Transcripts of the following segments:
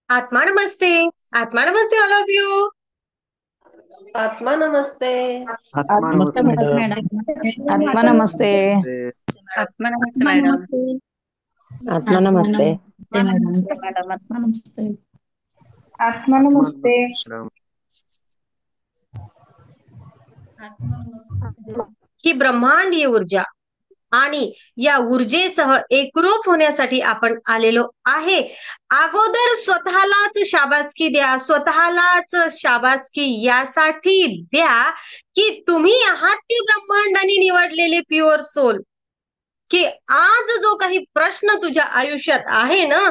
आत्मा नमस्ते. आत्मा नमस्ते, all of you. आत्मा नमस्ते. आत्मा नमस्ते नमस्ते मॅडम. मॅडम. आत्मा नमस्ते. आत्मा नमस्ते आत्मा मॅडम. नमस्ते. आत्मा आत्मा नमस्ते. नमस्ते मॅडम. मॅडम आत्मा नमस्ते. आत्मा आत्मा नमस्ते. नमस्ते मॅडम. आत्मा नमस्ते. ही ब्रह्मांडीय ऊर्जा आणि या ऊर्जेसह एकरूप होण्यासाठी आपण आलेलो आहे. अगोदर स्वतःलाच शाबासकी द्या, स्वतःलाच शाबासकी यासाठी द्या की तुम्ही आहात ते ब्रह्मांडाने निवडलेले प्युअर सोल. की आज जो काही प्रश्न तुझ्या आयुष्यात आहे ना,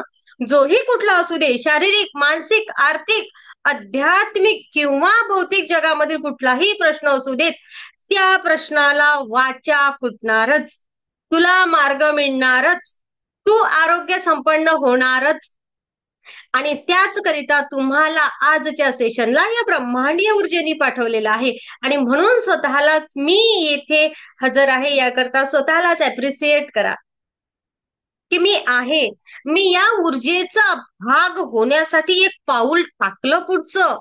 जोही कुठला असू दे, शारीरिक, मानसिक, आर्थिक, आध्यात्मिक किंवा भौतिक जगामधील कुठलाही प्रश्न असू देत, त्या प्रश्नाला वाचा फुटणारच, तुला मार्ग मिळणारच, तू आरोग्य संपन्न होणारच. आणि त्याच करिता तुम्हाला आजच्या सेशनला या ब्रह्मांडीय ऊर्जेने पाठवलेलं आहे. आणि म्हणून स्वतःलाच मी येथे हजर आहे याकरता स्वतःलाच अप्रिसिएट करा की मी आहे, मी या ऊर्जेचा भाग होण्यासाठी एक पाऊल टाकलं पुढचं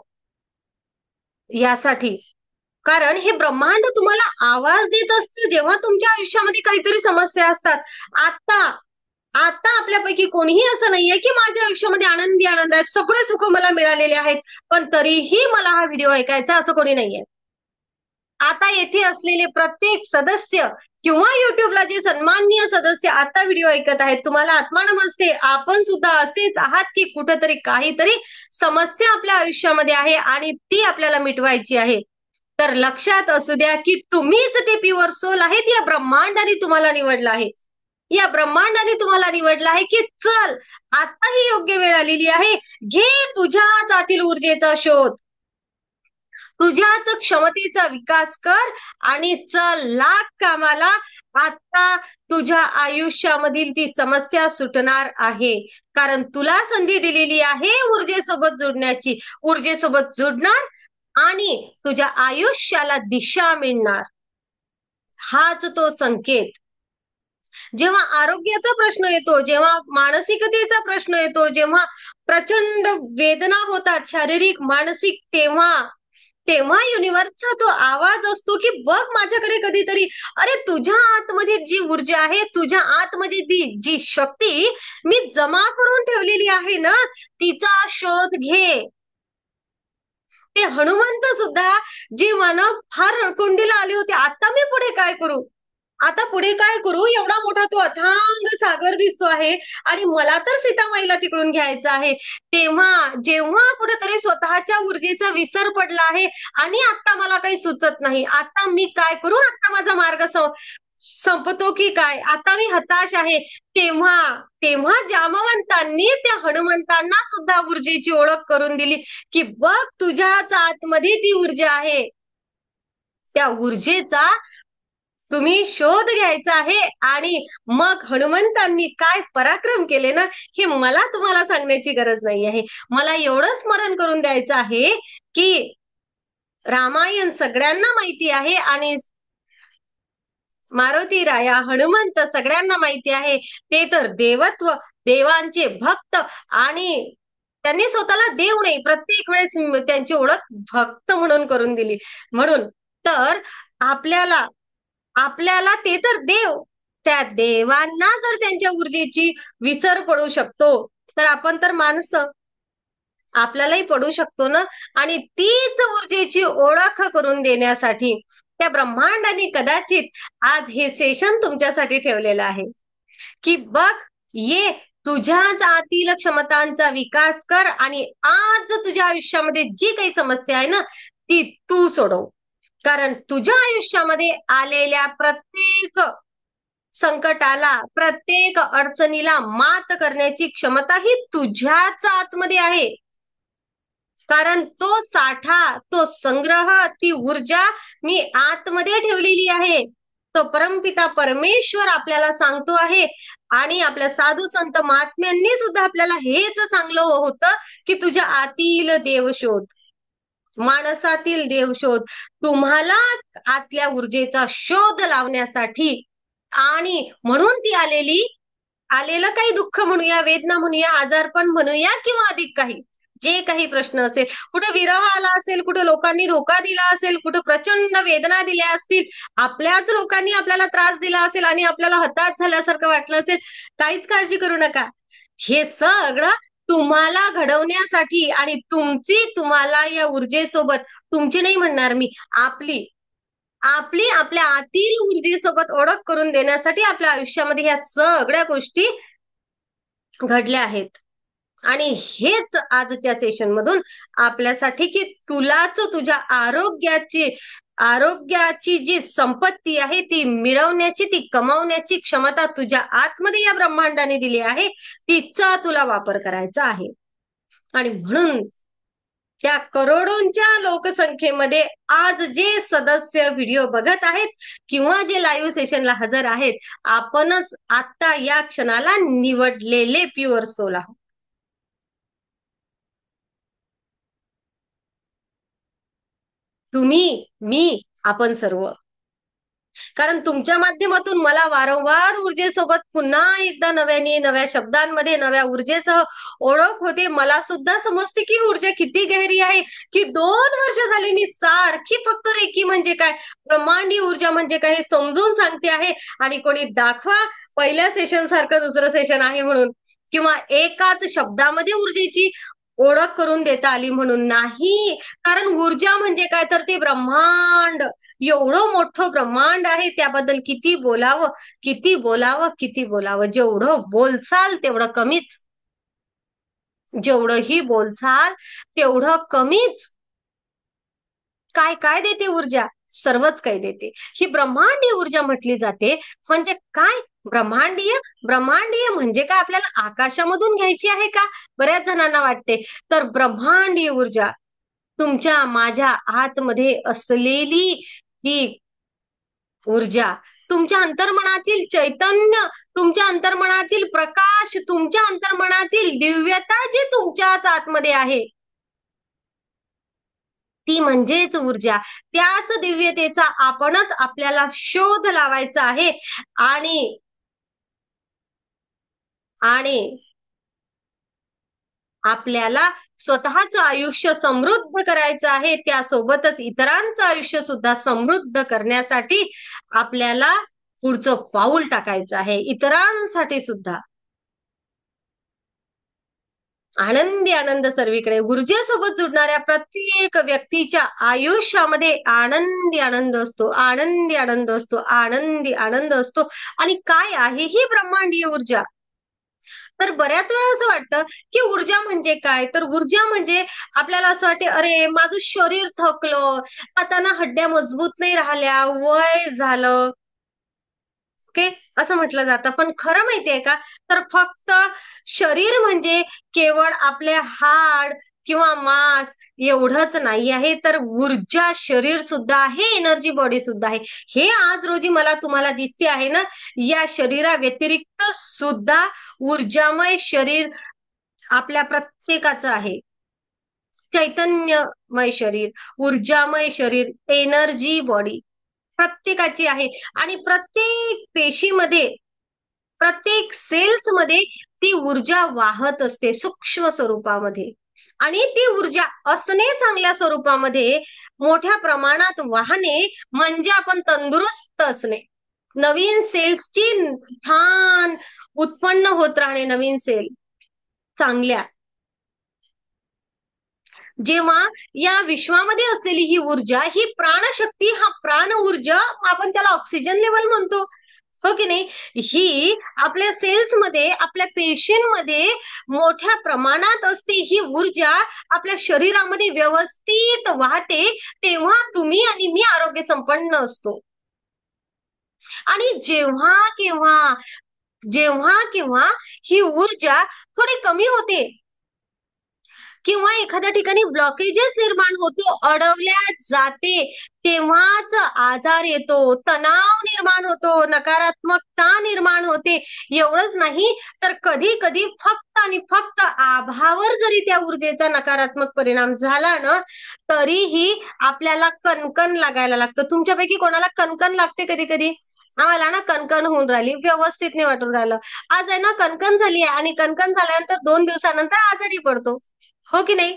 यासाठी. कारण हे ब्रह्मांड तुम्हाला आवाज देत असतं जेव्हा तुमच्या आयुष्यामध्ये काहीतरी समस्या असतात. आता आता आपल्यापैकी कोणीही असं नाहीये की माझ्या आयुष्यामध्ये आनंदी आनंद आहे, सगळे सुख मला मिळालेले आहेत, पण तरीही मला हा व्हिडिओ ऐकायचा, असं कोणी नाहीये. आता येथे असलेले प्रत्येक सदस्य किंवा युट्यूबला जे सन्माननीय सदस्य आता व्हिडिओ ऐकत आहेत, तुम्हाला आत्मा नमस्ते. आपण सुद्धा असेच आहात की कुठेतरी काहीतरी समस्या आपल्या आयुष्यामध्ये आहे आणि ती आपल्याला मिटवायची आहे. तर लक्षात असू द्या की तुम्हीच ते प्युअर सोल आहेत. या ब्रह्मांडाने तुम्हाला निवडलं आहे. या ब्रह्मांडाने तुम्हाला निवडलं आहे की चल, आता ही योग्य वेळ आलेली आहे, घे तुझ्याच आतील ऊर्जेचा शोध, तुझ्याच क्षमतेचा विकास कर आणि चल लाग कामाला. आता तुझ्या आयुष्यामधील ती समस्या सुटणार आहे, कारण तुला संधी दिलेली आहे ऊर्जेसोबत जुडण्याची. ऊर्जेसोबत जुडणार आणि तुझ्या आयुष्याला दिशा मिळणार, हाच तो संकेत. जेव्हा आरोग्याचा प्रश्न येतो, जेव्हा मानसिकतेचा प्रश्न येतो, जेव्हा प्रचंड वेदना होतात शारीरिक मानसिक, तेव्हा तेव्हा युनिव्हर्सचा तो आवाज असतो की बघ माझ्याकडे कधीतरी, अरे तुझ्या आतमध्ये जी ऊर्जा आहे, तुझ्या आतमध्ये जी शक्ती मी जमा करून ठेवलेली आहे ना, तिचा शोध घे. ते हनुमंत सुद्धा जीवानं फार कुंडीला आले होते, आता मी पुढे काय करू, आता पुढे काय करू, एवढा मोठा तो अथांग सागर दिसतो आहे आणि मला तर सीतामाईला तिकडून घ्यायचं आहे. तेव्हा जेव्हा कुठेतरी स्वतःच्या ऊर्जेचा विसर पडला आहे आणि आता मला काही सुचत नाही, आता मी काय करू, आता माझा मार्ग संपतो की काय, आता मी हताश आहे, तेव्हा तेव्हा जामवंतांनी त्या हनुमंतांना सुद्धा ऊर्जेची ओळख करून दिली की बघ तुझ्याच आतमध्ये ती ऊर्जा आहे. त्या ऊर्जेचा तुम्ही शोध घ्यायचा आहे. आणि मग हनुमंतांनी काय पराक्रम केले ना, हे मला तुम्हाला सांगण्याची गरज नाही आहे. मला एवढं स्मरण करून द्यायचं आहे की रामायण सगळ्यांना माहिती आहे आणि मारुती राया हनुमंत सगळ्यांना माहिती आहे. ते तर देवत्व, देवांचे भक्त, आणि त्यांनी स्वतःला देव नाही, प्रत्येक वेळेस त्यांची ओळख भक्त म्हणून करून दिली. म्हणून तर आपल्याला आपल्याला ते तर देव, त्या देवांना जर त्यांच्या ऊर्जेची विसर पडू शकतो, तर आपण तर माणसं, आपल्यालाही पडू शकतो ना. आणि तीच ऊर्जेची ओळख करून देण्यासाठी त्या ब्रह्मांडाने कदाचित आज हे सेशन तुमच्यासाठी ठेवलेलं आहे की बघ, ये तुझ्याच आतील क्षमतांचा विकास कर आणि आज तुझ्या आयुष्यामध्ये जी काही समस्या आहे ना, ती तू सोडव. कारण तुझ्या आयुष्यामध्ये आलेल्या प्रत्येक संकटाला, प्रत्येक अडचणीला मात करण्याची क्षमता ही तुझ्याच आतमध्ये आहे. कारण तो साठा, तो संग्रह, ती ऊर्जा मी आतमध्ये ठेवलेली आहे. तो परमपिता परमेश्वर आपल्याला सांगतो आहे. आणि आपल्या साधू संत महात्म्यांनी सुद्धा आपल्याला हेच सांगलं होतं की तुझ्या आतील देवशोध, माणसातील देवशोध. तुम्हाला आतल्या ऊर्जेचा शोध लावण्यासाठी, आणि म्हणून ती आलेली आलेलं काही दुःख म्हणूया, वेदना म्हणूया, आजारपण म्हणूया किंवा अधिक काही, जे काही प्रश्न असेल, कुठे विरह आला असेल, कुठे लोकांनी धोका दिला असेल, कुठे प्रचंड वेदना दिल्या असतील, आपल्याच लोकांनी आपल्याला त्रास दिला असेल आणि आपल्याला हताश झाल्यासारखं वाटलं असेल, काहीच काळजी करू नका. हे सगळं तुम्हाला घडवण्यासाठी आणि तुम्हाला या ऊर्जेसोबत, तुमची नाही म्हणणार मी, आपली आपली आपल्या आतील ऊर्जेसोबत ओळख करून देण्यासाठी आपल्या आयुष्यामध्ये ह्या सगळ्या गोष्टी घडल्या आहेत. आणि हेच आजच्या सेशन मधून आपल्यासाठी की तुलाच तुझ्या आरोग्याची जी संपत्ती आहे ती मिळवण्याची, ती कमावण्याची क्षमता तुझ्या आतमध्ये या ब्रह्मांडाने दिली आहे, तिचा तुला वापर करायचा आहे. आणि म्हणून त्या करोडोंच्या लोकसंख्येमध्ये आज जे सदस्य व्हिडिओ बघत आहेत किंवा जे लाईव्ह सेशनला हजर आहेत, आपणच आता या क्षणाला निवडलेले प्युअर सोल आहोत. तुम्ही, मी, आपण सर्व. कारण तुमच्या माध्यमातून मला वारंवार ऊर्जेसोबत पुन्हा एकदा नव्याने, नव्या शब्दांमध्ये, नव्या ऊर्जेसह ओळख होते. मला सुद्धा समजते की ऊर्जा किती गहरी आहे, की 2 वर्ष झाली मी सारखी फक्त रेकी म्हणजे काय, ब्रह्मांडी ऊर्जा म्हणजे काय हे समजून सांगते आहे. आणि कोणी दाखवा पहिल्या सेशन सारखं दुसरं सेशन आहे म्हणून, किंवा एकाच शब्दामध्ये ऊर्जेची ओळख करून देता आली म्हणून नाही. कारण ऊर्जा म्हणजे काय, तर ते ब्रह्मांड, एवढं मोठं ब्रह्मांड आहे, त्याबद्दल किती बोलावं, किती बोलावं, किती बोलावं. जेवढं बोलचाल तेवढं कमीच, जेवढंही बोलचाल तेवढं कमीच. काय काय देते ऊर्जा, सर्वच काही देते. ही ब्रह्मांडीय ऊर्जा म्हटली जाते. म्हणजे काय ब्रह्मांडीय, ब्रह्मांडीय म्हणजे काय, आपल्याला आकाशामधून घ्यायची आहे का, बऱ्याच जणांना वाटते. तर ब्रह्मांडीय ऊर्जा तुमच्या माझ्या आतमध्ये असलेली ही ऊर्जा, तुमच्या अंतर्मनातील चैतन्य, तुमच्या अंतर्मनातील प्रकाश, तुमच्या अंतर्मनातील दिव्यता जी तुमच्याच आतमध्ये आहे, ती म्हणजेच ऊर्जा. त्याच दिव्यतेचा आपणच आपल्याला शोध लावायचा आहे. आणि आपल्याला स्वतःचं आयुष्य समृद्ध करायचं आहे. त्यासोबतच इतरांचं आयुष्य सुद्धा समृद्ध करण्यासाठी आपल्याला पुढचं पाऊल टाकायचं आहे, इतरांसाठी सुद्धा. आनंदी आनंद सर्वीकडे. ऊर्जेसोबत जुडणाऱ्या प्रत्येक व्यक्तीच्या आयुष्यामध्ये आनंदी आनंद असतो, आनंदी आनंद असतो, आनंदी आनंद असतो. आणि काय आहे ही ब्रह्मांडीय ऊर्जा, तर बऱ्याच वेळा असं वाटतं की ऊर्जा म्हणजे काय, तर ऊर्जा म्हणजे आपल्याला असं वाटते, अरे माझं शरीर थकलं, आता ना हड्ड्या मजबूत नाही राहिल्या, वय झालं, ओके, असं म्हटलं जातं. पण खरं माहितीये का, तर फक्त शरीर म्हणजे केवळ आपले हाड किंवा मांस एवढंच नाही आहे, तर ऊर्जा शरीर सुद्धा आहे, एनर्जी बॉडी सुद्धा आहे. हे आज रोजी मला तुम्हाला दिसते आहे ना, या शरीरा व्यतिरिक्त सुद्धा ऊर्जामय शरीर आपल्या प्रत्येकाचं आहे. चैतन्यमय शरीर, ऊर्जामय शरीर, एनर्जी बॉडी प्रत्येकाची आहे. आणि प्रत्येक पेशीमध्ये, प्रत्येक सेल्स मध्ये ती ऊर्जा वाहत असते सूक्ष्म स्वरूपामध्ये. आणि ती ऊर्जा असणे, चांगल्या स्वरूपामध्ये मोठ्या प्रमाणात वाहणे म्हणजे आपण तंदुरुस्त असणे, नवीन सेल्सची छान उत्पन्न होत राहणे, नवीन सेल चांगल्या. जेव्हा या विश्वामध्ये असलेली ही ऊर्जा, ही प्राणशक्ती, हा प्राण ऊर्जा, आपण त्याला ऑक्सिजन लेवल म्हणतो, हो की नाही, ही आपल्या सेल्समध्ये, आपल्या पेशींमध्ये मोठ्या प्रमाणात असते. ही ऊर्जा आपल्या शरीरामध्ये व्यवस्थित वाहते, तेव्हा तुम्ही आणि मी आरोग्य संपन्न असतो. आणि जेव्हा केव्हा ही ऊर्जा थोडी कमी होते किंवा एखाद्या ठिकाणी ब्लॉकेजेस निर्माण होतो, अडवल्या जाते, तेव्हाच आजार येतो, तणाव निर्माण होतो, नकारात्मकता निर्माण होते. एवढंच नाही तर कधी कधी फक्त आणि फक्त आभावर जरी त्या ऊर्जेचा नकारात्मक परिणाम झाला ना, तरीही आपल्याला कणकण लागायला लागतं. तुमच्यापैकी कोणाला कणकण लागते कधी कधी? आम्हाला ना कणकण होऊन राहिली, व्यवस्थित नाही वाटून राहिलं. आज आहे ना कणकण झाली आहे आणि कणकण झाल्यानंतर 2 दिवसानंतर आजारी पडतो. हो की नाही?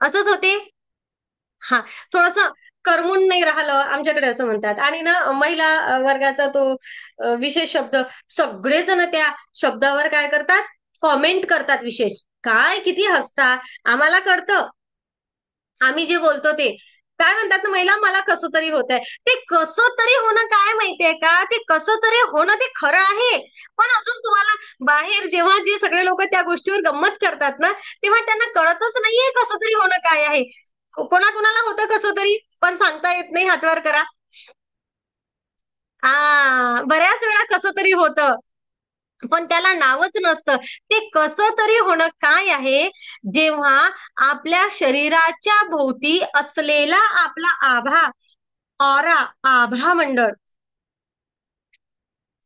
असंच होते. हा, थोडस करमून नाही राहिलं आमच्याकडे असं म्हणतात. आणि ना महिला वर्गाचा तो विशेष शब्द, सगळेजण त्या शब्दावर काय करतात, कॉमेंट करतात विशेष. काय किती हसता, आम्हाला कळतं आम्ही जे बोलतो ते. काय म्हणतात ना महिला, मला कसं तरी होत आहे. ते कसं तरी होणं काय माहितीये का, ते कसं तरी होणं ते खरं आहे. पण अजून तुम्हाला बाहेर जेव्हा जे सगळे लोक त्या गोष्टीवर गंमत करतात ना, तेव्हा त्यांना कळतच नाहीये कसं तरी होणं काय आहे. कोणाकोणाला होतं कसं तरी, पण सांगता येत नाही. हातवर करा. बऱ्याच वेळा कसं तरी होतं, पण त्याला नावच नसतं. ते कसं तरी होणं काय आहे, जेव्हा आपल्या शरीराच्या भोवती असलेला आपला आभा, ऑरा, आभा मंडळ,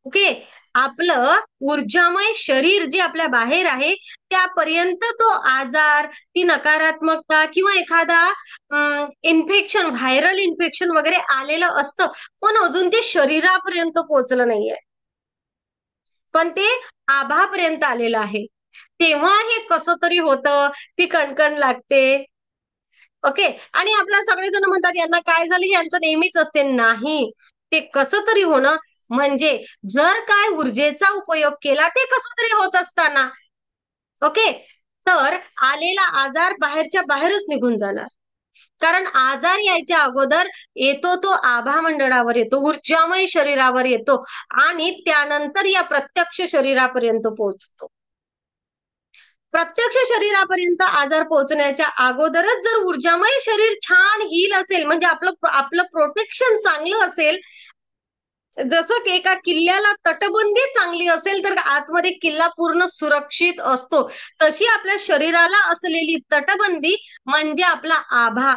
ओके, आपलं ऊर्जामय शरीर जे आपल्या बाहेर आहे, त्यापर्यंत तो आजार, ती नकारात्मकता किंवा एखादा इन्फेक्शन, व्हायरल इन्फेक्शन वगैरे आलेलं असतं, पण अजून ते शरीरापर्यंत पोहोचलं नाहीये, पण ते आभापर्यंत आलेलं आहे. तेव्हा हे कसं तरी होतं, ती कणकण लागते. ओके. आणि आपल्या सगळेजण म्हणतात यांना काय झालं, यांचं नेहमीच असते. नाही, ते कसं तरी होणं म्हणजे जर काय ऊर्जेचा उपयोग केला ते कसं तरी होत असताना, ओके, तर आलेला आजार बाहेरच्या बाहेरच निघून जाणार. कारण आजार यायच्या अगोदर येतो तो आभा मंडळावर येतो, ऊर्जामय शरीरावर येतो आणि त्यानंतर या प्रत्यक्ष शरीरापर्यंत पोहोचतो. प्रत्यक्ष शरीरापर्यंत आजार पोहोचण्याच्या अगोदरच जर ऊर्जामय शरीर छान हील असेल, म्हणजे आपलं आपलं प्रोटेक्शन चांगलं असेल, जसं की एका किल्ल्याला तटबंदी चांगली असेल तर आतमध्ये किल्ला पूर्ण सुरक्षित असतो, तशी आपल्या शरीराला असलेली तटबंदी म्हणजे आपला आभा.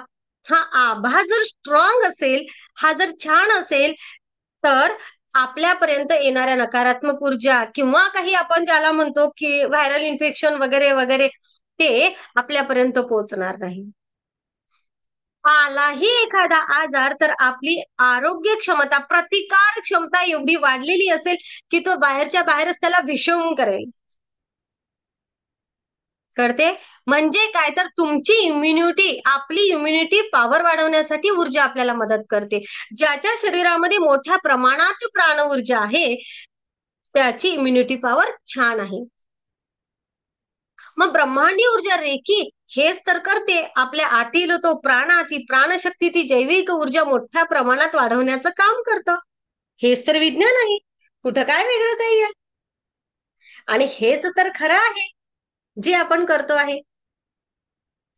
हा आभा जर स्ट्रॉंग असेल, हा जर छान असेल, तर आपल्यापर्यंत येणाऱ्या नकारात्मक ऊर्जा किंवा काही आपण ज्याला म्हणतो की व्हायरल इन्फेक्शन वगैरे वगैरे, ते आपल्यापर्यंत पोहोचणार नाही. आलाही एखादा आजार तर आपली आरोग्य क्षमता, प्रतिकार क्षमता एवढी वाढलेली असेल की तो बाहेरच्या बाहेरच त्याला विषम करेल. कळते? म्हणजे काय, तर तुमची इम्युनिटी, आपली इम्युनिटी पॉवर वाढवण्यासाठी ऊर्जा आपल्याला मदत करते. ज्याच्या शरीरामध्ये मोठ्या प्रमाणात प्राण ऊर्जा आहे, त्याची इम्युनिटी पॉवर छान आहे. मग ब्रह्मांडी ऊर्जा रेकी हेच तर करते. आपल्या आतील तो प्राणाती प्राणशक्ती, ती जैविक ऊर्जा मोठ्या प्रमाणात वाढवण्याचं काम करतं. हेच तर विज्ञान आहे. कुठं काय वेगळं काही आहे. आणि हेच तर खरं आहे जे आपण करतो आहे.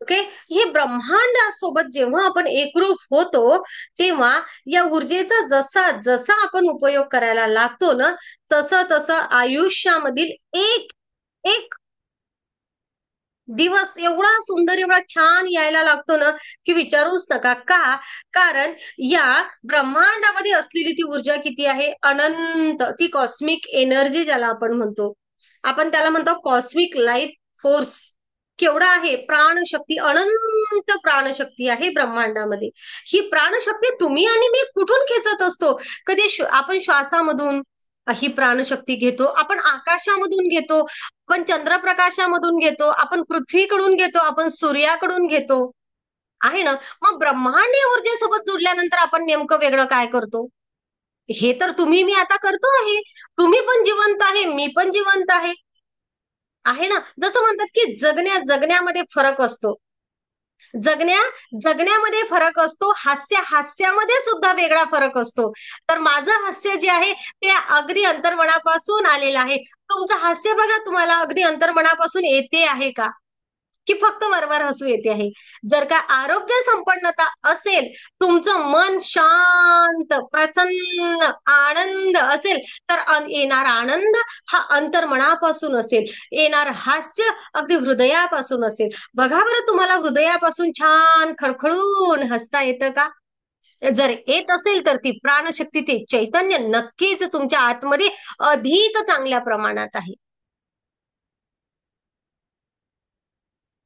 ओके. हे ब्रह्मांडासोबत जेव्हा आपण एकरूप होतो, तेव्हा या ऊर्जेचा जसा जसा आपण उपयोग करायला लागतो ना, तसं तसं आयुष्यामधील एक एक दिवस एवढा सुंदर, एवढा छान यायला लागतो ना, की विचारूच नका. का? कारण या ब्रह्मांडामध्ये असलेली ती ऊर्जा किती आहे, अनंत. ती कॉस्मिक एनर्जी ज्याला आपण म्हणतो, आपण त्याला म्हणतो कॉस्मिक लाईफ फोर्स. केवढा आहे, प्राणशक्ती, अनंत प्राणशक्ती आहे ब्रह्मांडामध्ये. ही प्राणशक्ती तुम्ही आणि मी कुठून खेचत असतो? कधी आपण श्वासामधून ही प्राणशक्ती घेतो, आपण आकाशामधून घेतो, आपण चंद्रप्रकाशामधून घेतो, आपण पृथ्वीकडून घेतो, आपण सूर्याकडून घेतो, आहे ना. मग ब्रह्मांडीय ऊर्जेसोबत जुडल्यानंतर आपण नेमकं वेगळं काय करतो? हे तर तुम्ही मी आता करतो आहे. तुम्ही पण जिवंत आहे, मी पण जिवंत आहे, आहे ना. जसं म्हणतात की जगण्यामध्ये फरक असतो. जगण्यामध्ये फरक असतो, हास्यामध्ये सुद्धा वेगळा फरक असतो. तर माझं हास्य जे आहे ते अगदी अंतर्मनापासून आलेलं आहे. तुमचं हास्य बघा, तुम्हाला अगदी अंतर्मनापासून येते आहे का, की फक्त वरवर हसू येते आहे? जर का आरोग्य संपन्नता असेल, तुमचं मन शांत, प्रसन्न, आनंद असेल, तर येणारा आनंद हा अंतर्मनापासून असेल, येणार हास्य अगदी हृदयापासून असेल. बघा बरं, तुम्हाला हृदयापासून छान खळखळून हसता येतं का? जर येत असेल तर ती प्राणशक्ती, ते चैतन्य नक्कीच तुमच्या आतमध्ये अधिक चांगल्या प्रमाणात आहे.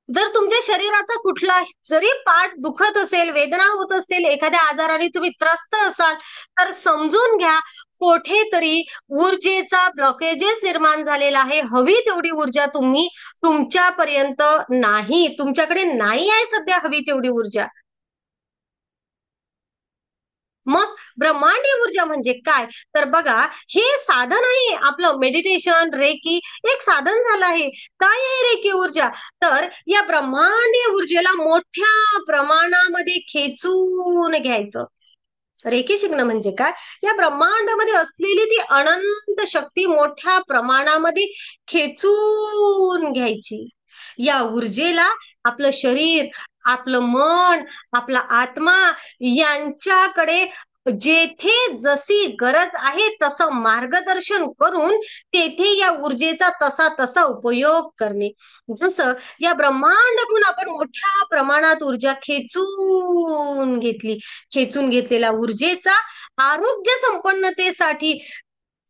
जर तुमच्या शरीराचा कुठला जरी पार्ट दुखत असेल, वेदना होत असेल, एखाद्या आजाराने तुम्ही त्रस्त असाल, तर समजून घ्या कुठेतरी ऊर्जेचा ब्लॉकेजेस निर्माण झालेला आहे. हवी तेवढी ऊर्जा तुम्ही तुमच्यापर्यंत नाही, तुमच्याकडे नाही आहे सध्या हवी तेवढी ऊर्जा. मग ब्रह्मांडीय ऊर्जा म्हणजे काय? तर बघा, हे साधन आहे आपलं मेडिटेशन, रेकी एक साधन झालं आहे. काय आहे रेकी ऊर्जा? तर या ब्रह्मांडीय ऊर्जेला मोठ्या प्रमाणामध्ये खेचून घ्यायचं. रेकी शिकणं म्हणजे काय? या ब्रह्मांडामध्ये असलेली ती अनंत शक्ती मोठ्या प्रमाणामध्ये खेचून घ्यायची. या ऊर्जेला आपलं शरीर, आपलं मन, आपला आत्मा यांच्याकडे जेथे जशी गरज आहे तसं मार्गदर्शन करून तेथे या ऊर्जेचा तसा तसा उपयोग करणे. जसं या ब्रह्मांडाकडून आपण मोठ्या प्रमाणात ऊर्जा खेचून घेतली, खेचून घेतलेल्या ऊर्जेचा आरोग्य संपन्नतेसाठी,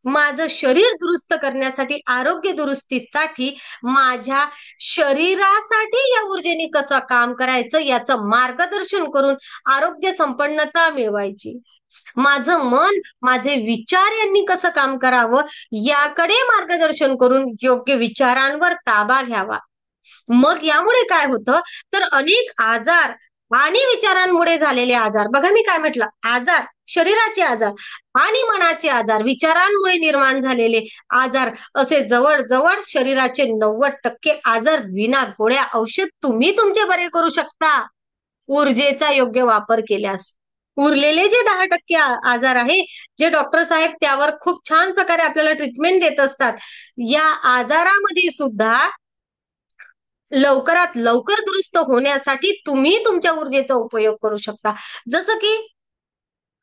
माझं शरीर दुरुस्त करण्यासाठी, आरोग्य दुरुस्तीसाठी, माझ्या शरीरासाठी या ऊर्जेने कसं काम करायचं याचं मार्गदर्शन करून आरोग्य संपन्नता मिळवायची. माझं मन, माझे विचार यांनी कसं काम करावं याकडे मार्गदर्शन करून योग्य विचारांवर ताबा घ्यावा. मग यामुळे काय होतं, तर अनेक आजार आणि विचारांमुळे झालेले आजार, बघा मी काय म्हटलं, आजार, शरीराचे आजार आणि मनाचे आजार, विचारांमुळे निर्माण झालेले आजार, असे जवळजवळ शरीराचे 90% आजार विना गोळ्या औषध तुम्ही तुमचे बरे करू शकता ऊर्जेचा योग्य वापर केल्यास. उरलेले जे 10% आजार आहे, जे डॉक्टर साहेब त्यावर खूप छान प्रकारे आपल्याला ट्रीटमेंट देत असतात, या आजारामध्ये सुद्धा लवकरात लवकर दुरुस्त होण्यासाठी तुम्ही तुमच्या ऊर्जेचा उपयोग करू शकता.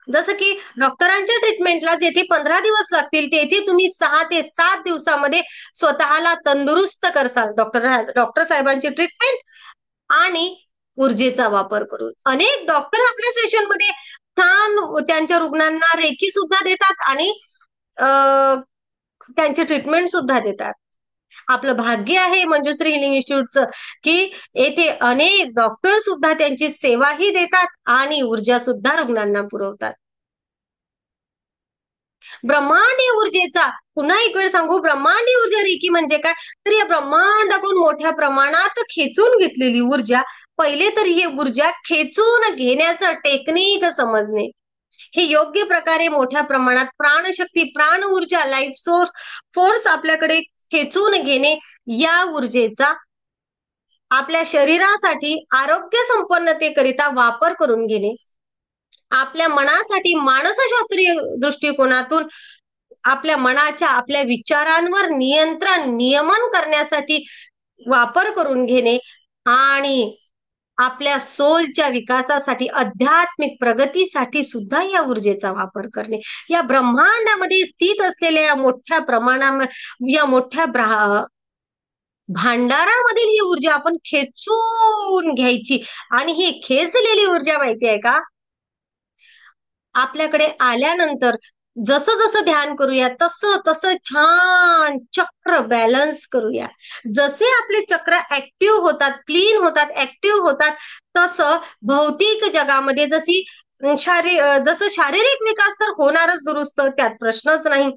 जसं की डॉक्टरांच्या ट्रीटमेंटला जेथे 15 दिवस लागतील तेथे तुम्ही 6 ते 7 दिवसामध्ये स्वतःला तंदुरुस्त करसाल. डॉक्टर साहेबांची ट्रीटमेंट आणि ऊर्जेचा वापर करून. अनेक डॉक्टर आपल्या सेशनमध्ये छान त्यांच्या रुग्णांना रेकी सुद्धा देतात आणि त्यांची ट्रीटमेंट सुद्धा देतात. आपलं भाग्य आहे मंजुश्री हिलिंग इन्स्टिट्यूटचं की येथे अनेक डॉक्टर सुद्धा त्यांची सेवाही देतात आणि ऊर्जा सुद्धा रुग्णांना पुरवतात. ब्रह्मांडीय ऊर्जेचा पुन्हा एक वेळ सांगू, ब्रह्मांडीय ऊर्जा रेकी म्हणजे काय? तर या ब्रह्मांडाकडून मोठ्या प्रमाणात खेचून घेतलेली ऊर्जा. पहिले तर ही ऊर्जा खेचून घेण्याचं टेक्निक समजणे, हे योग्य प्रकारे मोठ्या प्रमाणात प्राणशक्ती, प्राण ऊर्जा, लाईफ फोर्स आपल्याकडे खेचून घेणे, या ऊर्जेचा आपल्या शरीरासाठी आरोग्य संपन्नतेकरिता वापर करून घेणे, आपल्या मनासाठी मानसशास्त्रीय दृष्टिकोनातून आपल्या मनाच्या, आपल्या विचारांवर नियमन करण्यासाठी वापर करून घेणे आणि आपल्या सोलच्या विकासासाठी, आध्यात्मिक प्रगतीसाठी सुद्धा या ऊर्जेचा वापर करणे. या ब्रह्मांडामध्ये स्थित असलेल्या या मोठ्या भांडारामधील ही ऊर्जा आपण खेचून घ्यायची आणि ही खेचलेली ऊर्जा माहिती आहे का, आपल्याकडे आल्यानंतर जसं जसं ध्यान करूया तसं तसं छान चक्र बॅलन्स करूया. जसे आपले चक्र ऍक्टिव्ह होतात, क्लीन होतात, ऍक्टिव्ह होतात, तसं भौतिक जगामध्ये जसं शारीरिक विकास तर होणारच दुरुस्त, त्यात प्रश्नच नाही,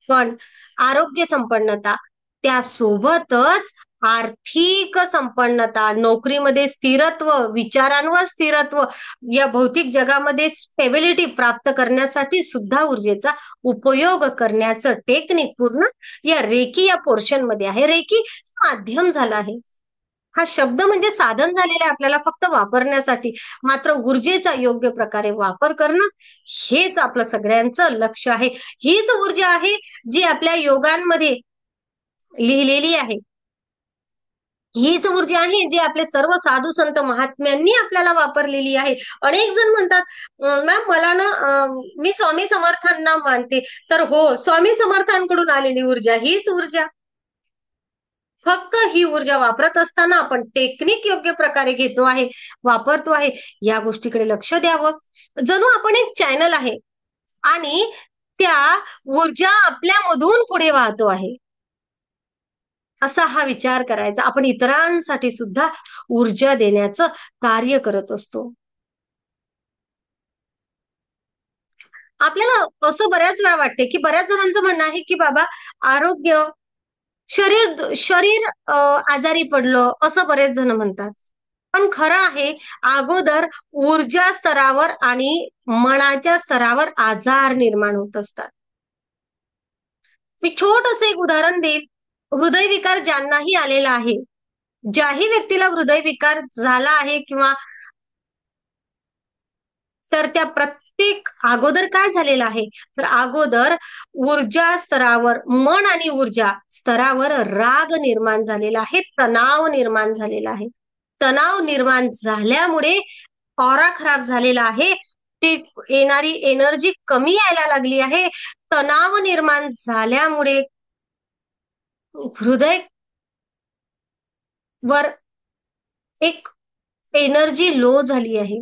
पण आरोग्य संपन्नता, त्यासोबतच आर्थिक संपन्नता, नोकरीमध्ये स्थिरत्व, विचारांवर स्थिरत्व, या भौतिक जगामध्ये स्टेबिलिटी प्राप्त करण्यासाठी सुद्धा ऊर्जेचा उपयोग करण्याचं टेक्निक पूर्ण या रेकी या पोर्शन मध्ये आहे. रेकी माध्यम झाला आहे, हा शब्द म्हणजे साधन झालेलं आहे आपल्याला फक्त वापरण्यासाठी. मात्र ऊर्जेचा योग्य प्रकारे वापर करणं हेच आपलं सगळ्यांचं लक्ष आहे. हीच ऊर्जा आहे जी आपल्या योगांमध्ये लिहिलेली आहे. हीच ऊर्जा आहे जी आपले सर्व साधू संत महात्म्यांनी आपल्याला वापरलेली आहे. अनेक जण म्हणतात, मॅम मला ना मी स्वामी समर्थांना मानते. तर हो, स्वामी समर्थांकडून आलेली ऊर्जा हीच ऊर्जा. फक्त ही ऊर्जा वापरत असताना आपण टेक्निक योग्य प्रकारे घेतो आहे, वापरतो आहे, या गोष्टीकडे लक्ष द्यावं. जणू आपण एक चॅनल आहे आणि त्या ऊर्जा आपल्यामधून पुढे वाहतो आहे. असा हा विचार करायचा. आपण इतरांसाठी सुद्धा ऊर्जा देण्याचं कार्य करत असतो. आपल्याला असं बऱ्याच वेळा वाटते की बऱ्याच जणांचं म्हणणं आहे की बाबा आरोग्य शरीर शरीर आजारी पडलं असं बरेच जण म्हणतात. पण खरं आहे अगोदर ऊर्जा स्तरावर आणि मनाच्या स्तरावर आजार निर्माण होत असतात. मी छोटंसं एक उदाहरण देईल. हृदयविकार ज्यांनाही आलेला आहे, ज्याही व्यक्तीला हृदयविकार झाला आहे किंवा तर त्या प्रत्येक अगोदर काय झालेलं आहे तर अगोदर ऊर्जा स्तरावर मन आणि ऊर्जा स्तरावर राग निर्माण झालेला आहे, तणाव निर्माण झालेला आहे. तणाव निर्माण झाल्यामुळे ऑरा खराब झालेला आहे. ती येणारी एनर्जी कमी यायला लागली आहे. तणाव निर्माण झाल्यामुळे हृदय वर एक एनर्जी लो झाली आहे.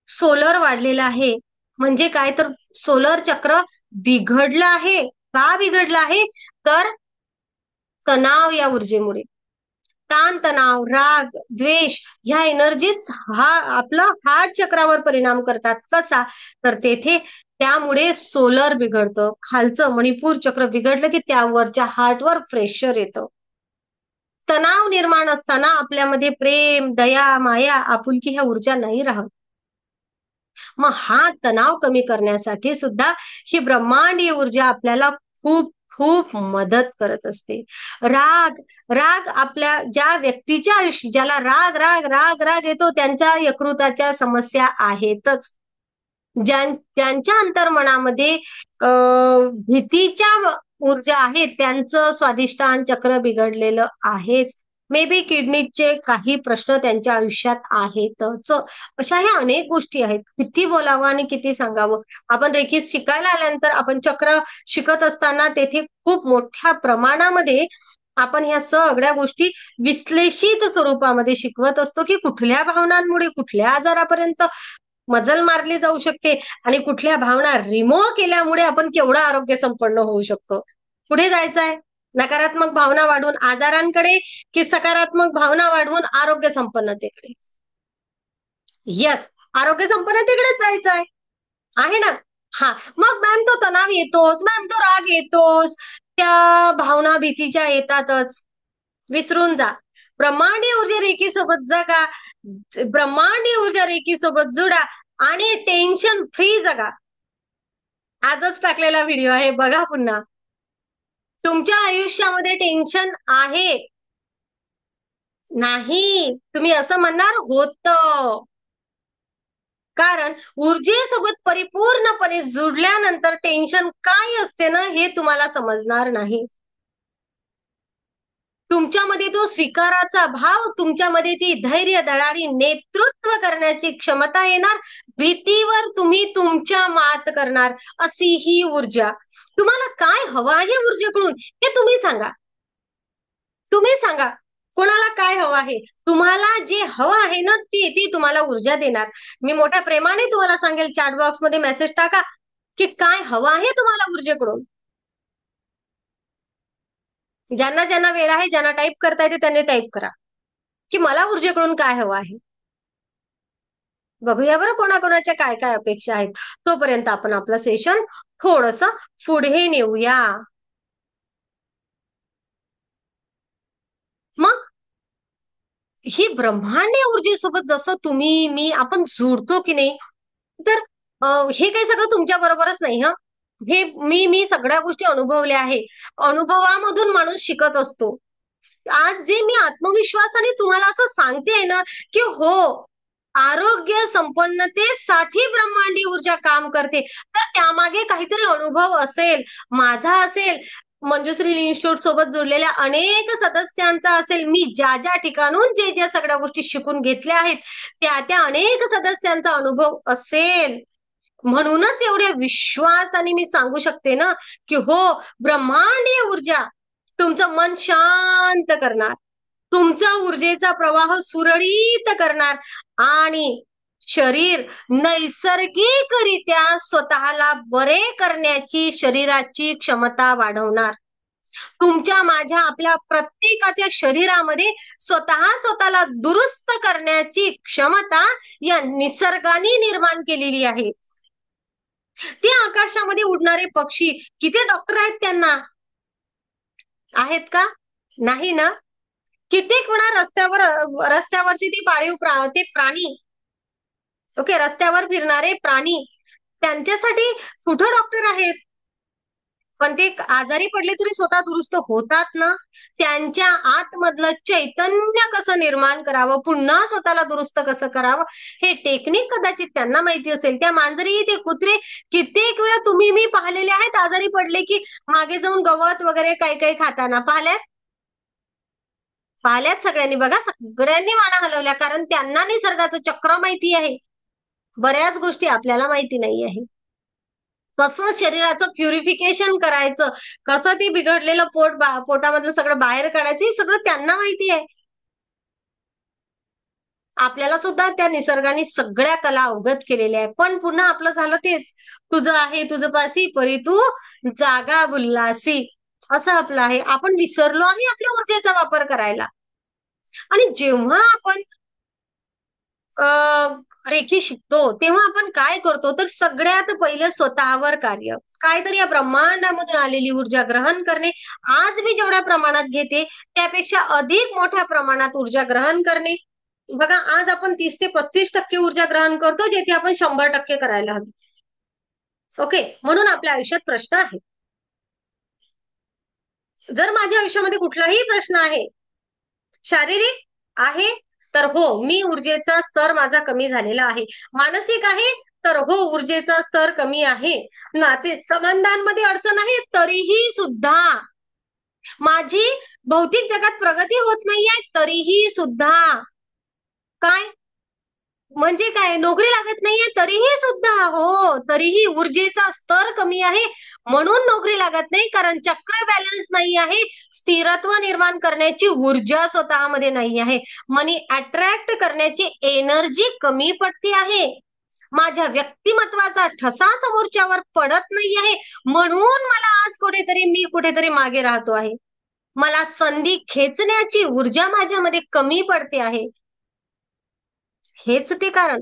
सोलर वाढलेला आहे. म्हणजे काय तर सोलर चक्र बिघडलं आहे. का बिघडलं आहे तर तणाव या ऊर्जेमुळे. ताण तणाव, राग, द्वेष ह्या एनर्जीज आपला हार्ट चक्रावर परिणाम करतात. कसा तर तेथे त्यामुळे सोलर बिघडतं. खालचं मणिपूर चक्र बिघडलं की त्यावरच्या हार्टवर प्रेशर येतं. तणाव निर्माण असताना आपल्यामध्ये प्रेम, दया, माया, आपुलकी ह्या ऊर्जा नाही राहत. मग हा तणाव कमी करण्यासाठी सुद्धा ही ब्रह्मांडीय ऊर्जा आपल्याला खूप खूप मदत करत असते. राग राग आपल्या ज्या व्यक्तीच्या आयुष्य ज्याला राग राग राग राग येतो त्यांच्या यकृताच्या समस्या आहेतच. ज्यांच्या अंतर्मनामध्ये भीतीच्या ऊर्जा आहेत त्यांचं स्वाधिष्ठान चक्र बिघडलेलं आहेच. मे बी किडनीचे काही प्रश्न त्यांच्या आयुष्यात आहेतच. अशा ह्या अनेक गोष्टी आहेत. किती बोलावं आणि किती सांगावं. आपण रेखी शिकायला आल्यानंतर आपण चक्र शिकत असताना तेथे खूप मोठ्या प्रमाणामध्ये आपण ह्या सगळ्या गोष्टी विश्लेषित स्वरूपामध्ये शिकवत असतो की कुठल्या भावनांमुळे कुठल्या आजारापर्यंत मजल मारली जाऊ शकते आणि कुठल्या भावना रिमूव्ह केल्यामुळे आपण केवढं आरोग्य संपन्न होऊ शकतो. पुढे जायचंय नकारात्मक भावना वाढवून आजारांकडे की सकारात्मक भावना वाढवून आरोग्य संपन्नतेकडे. यस, आरोग्य संपन्नतेकडेच जायचं आहे ना. हा मग मॅम तो तणाव येतोच, मॅम तो राग येतोच, त्या भावना भीतीच्या येतातच. विसरून जा. ब्रह्मांडीय ऊर्जा रेखी सोबत जगा, ब्रह्मांडीय ऊर्जा रेखी सोबत जुडा आणि टेन्शन फ्री जगा. आजच टाकलेला व्हिडिओ आहे बघा पुन्हा. तुमच्या आयुष्यामध्ये टेन्शन आहे नाही तुम्ही असं म्हणणार होतं. कारण ऊर्जेसोबत परिपूर्णपणे जुडल्यानंतर टेन्शन काय असते ना हे तुम्हाला समजणार नाही. तुमच्यामध्ये तो स्वीकाराचा भाव, तुमच्यामध्ये ती धैर्य, दळाडी नेतृत्व करण्याची क्षमता येणार. भीतीवर तुम्ही तुमच्या मात करणार अशी ही ऊर्जा. तुम्हाला काय हवं आहे ऊर्जेकडून हे तुम्ही सांगा. तुम्ही सांगा कोणाला काय हवं आहे. तुम्हाला जे हवं आहे ना ती तुम्हाला ऊर्जा देणार. मी मोठ्या प्रेमाने तुम्हाला सांगेल चॅट बॉक्स मध्ये मेसेज टाका की काय हवं आहे तुम्हाला ऊर्जेकडून. ज्यांना ज्यांना वेळ आहे, ज्यांना टाईप करता येते त्यांनी टाईप करा की मला ऊर्जेकडून काय हवं आहे. बघूया बरं कोणाकोणाच्या काय काय अपेक्षा आहेत. तोपर्यंत आपण आपलं सेशन थोडस पुढे नेऊया. मग ही ब्रह्मांडीय ऊर्जेसोबत जसं तुम्ही मी आपण जुडतो की नाही तर हे काही सगळं तुमच्या बरोबरच नाही. हे मी सगळ्या गोष्टी अनुभवल्या आहे. अनुभवामधून माणूस शिकत असतो. आज जे मी आत्मविश्वासाने तुम्हाला असं सांगते ना की हो आरोग्य संपन्नतेसाठी ब्रह्मांडीय ऊर्जा काम करते तर त्यामागे काहीतरी अनुभव असेल, माझा असेल, मंजुश्री इन्स्टिट्यूट सोबत जोडलेल्या अनेक सदस्यांचा असेल. मी ज्या ज्या ठिकाणून ज्या सगळ्या गोष्टी शिकून घेतल्या आहेत त्या अनेक सदस्यांचा अनुभव असेल. म्हणूनच एवढ्या विश्वासाने मी सांगू शकते ना की हो ब्रह्मांडीय ऊर्जा तुमचं मन शांत करणार, तुमचा ऊर्जेचा प्रवाह सुरळीत करणार आणि शरीर नैसर्गिकरित्या स्वतःला बरे करण्याची शरीराची क्षमता वाढवणार. तुमच्या माझ्या आपल्या प्रत्येकाच्या शरीरामध्ये स्वतःला दुरुस्त करण्याची क्षमता या निसर्गाने निर्माण केलेली आहे. ते आकाशामध्ये उडणारे पक्षी किती डॉक्टर आहेत त्यांना? आहेत का? नाही ना. कित्येक वेळा रस्त्यावरची ती ते प्राणी, ओके, रस्त्यावर फिरणारे प्राणी, त्यांच्यासाठी कुठं डॉक्टर आहेत? पण ते आजारी पडले तरी स्वतः दुरुस्त होतात ना. त्यांच्या आतमधलं चैतन्य कसं निर्माण करावं, पुन्हा स्वतःला दुरुस्त कसं करावं, हे टेक्निक कदाचित त्यांना माहिती असेल. त्या मांजरी, ते कुत्रे कित्येक वेळा तुम्ही मी पाहिलेले आहेत आजारी पडले की मागे जाऊन गवत वगैरे काही काही खाताना पाहिल्यात सगळ्यांनी. बघा, सगळ्यांनी माना हलवल्या, कारण त्यांना निसर्गाचं चक्र माहिती आहे. बऱ्याच गोष्टी आपल्याला माहिती नाही आहे. कसं शरीराचं प्युरिफिकेशन करायचं, कसं ते बिघडलेलं पोटामधलं सगळं बाहेर काढायचं, हे सगळं त्यांना माहिती आहे. आपल्याला सुद्धा त्या निसर्गाने सगळ्या कला अवगत केलेल्या आहे. पण पुन्हा आपलं झालं तेच, तुझं आहे तुझं पासी परी तू जागा बुल्लासी, असं आपलं आहे. आपण विसरलो आहे आपल्या ऊर्जेचा वापर करायला. आणि जेव्हा आपण रेखी शिकतो तेव्हा आपण काय करतो, तर सगळ्यात पहिलं स्वतःवर कार्य, काहीतरी या ब्रह्मांडामधून आलेली ऊर्जा ग्रहण करणे. आज मी जेवढ्या प्रमाणात घेते त्यापेक्षा अधिक मोठ्या प्रमाणात ऊर्जा ग्रहण करणे. बघा, आज आपण 30 ते 35% ऊर्जा ग्रहण करतो, जेथे आपण 100% करायला हवी. ओके, म्हणून आपल्या आयुष्यात प्रश्न आहे. जर माझ्या आयुष्यामध्ये कुठलाही प्रश्न आहे, शारीरिक आहे तर हो, मी ऊर्जेचा स्तर माझा कमी झालेला आहे. मानसिक आहे तर हो, ऊर्जेचा स्तर कमी आहे. नाते संबंधांमध्ये अडचण आहे तरीही सुद्धा, माझी भौतिक जगात प्रगती होत नाहीये तरीही सुद्धा, काय म्हणजे काय, नोकरी लागत नाहीये तरीही सुद्धा, हो, तरीही ऊर्जेचा स्तर कमी आहे म्हणून नोकरी लागत नाही, कारण चक्र बॅलन्स नाही आहे. स्थिरत्व निर्माण करण्याची ऊर्जा स्वतःमध्ये नाही आहे. मनी अट्रॅक्ट करण्याची एनर्जी कमी पडते आहे. माझ्या व्यक्तिमत्वाचा ठसा समोरच्यावर पडत नाही आहे, म्हणून मला आज कुठेतरी मागे राहतो आहे. मला संधी खेचण्याची ऊर्जा माझ्यामध्ये कमी पडते आहे. हेच ते कारण.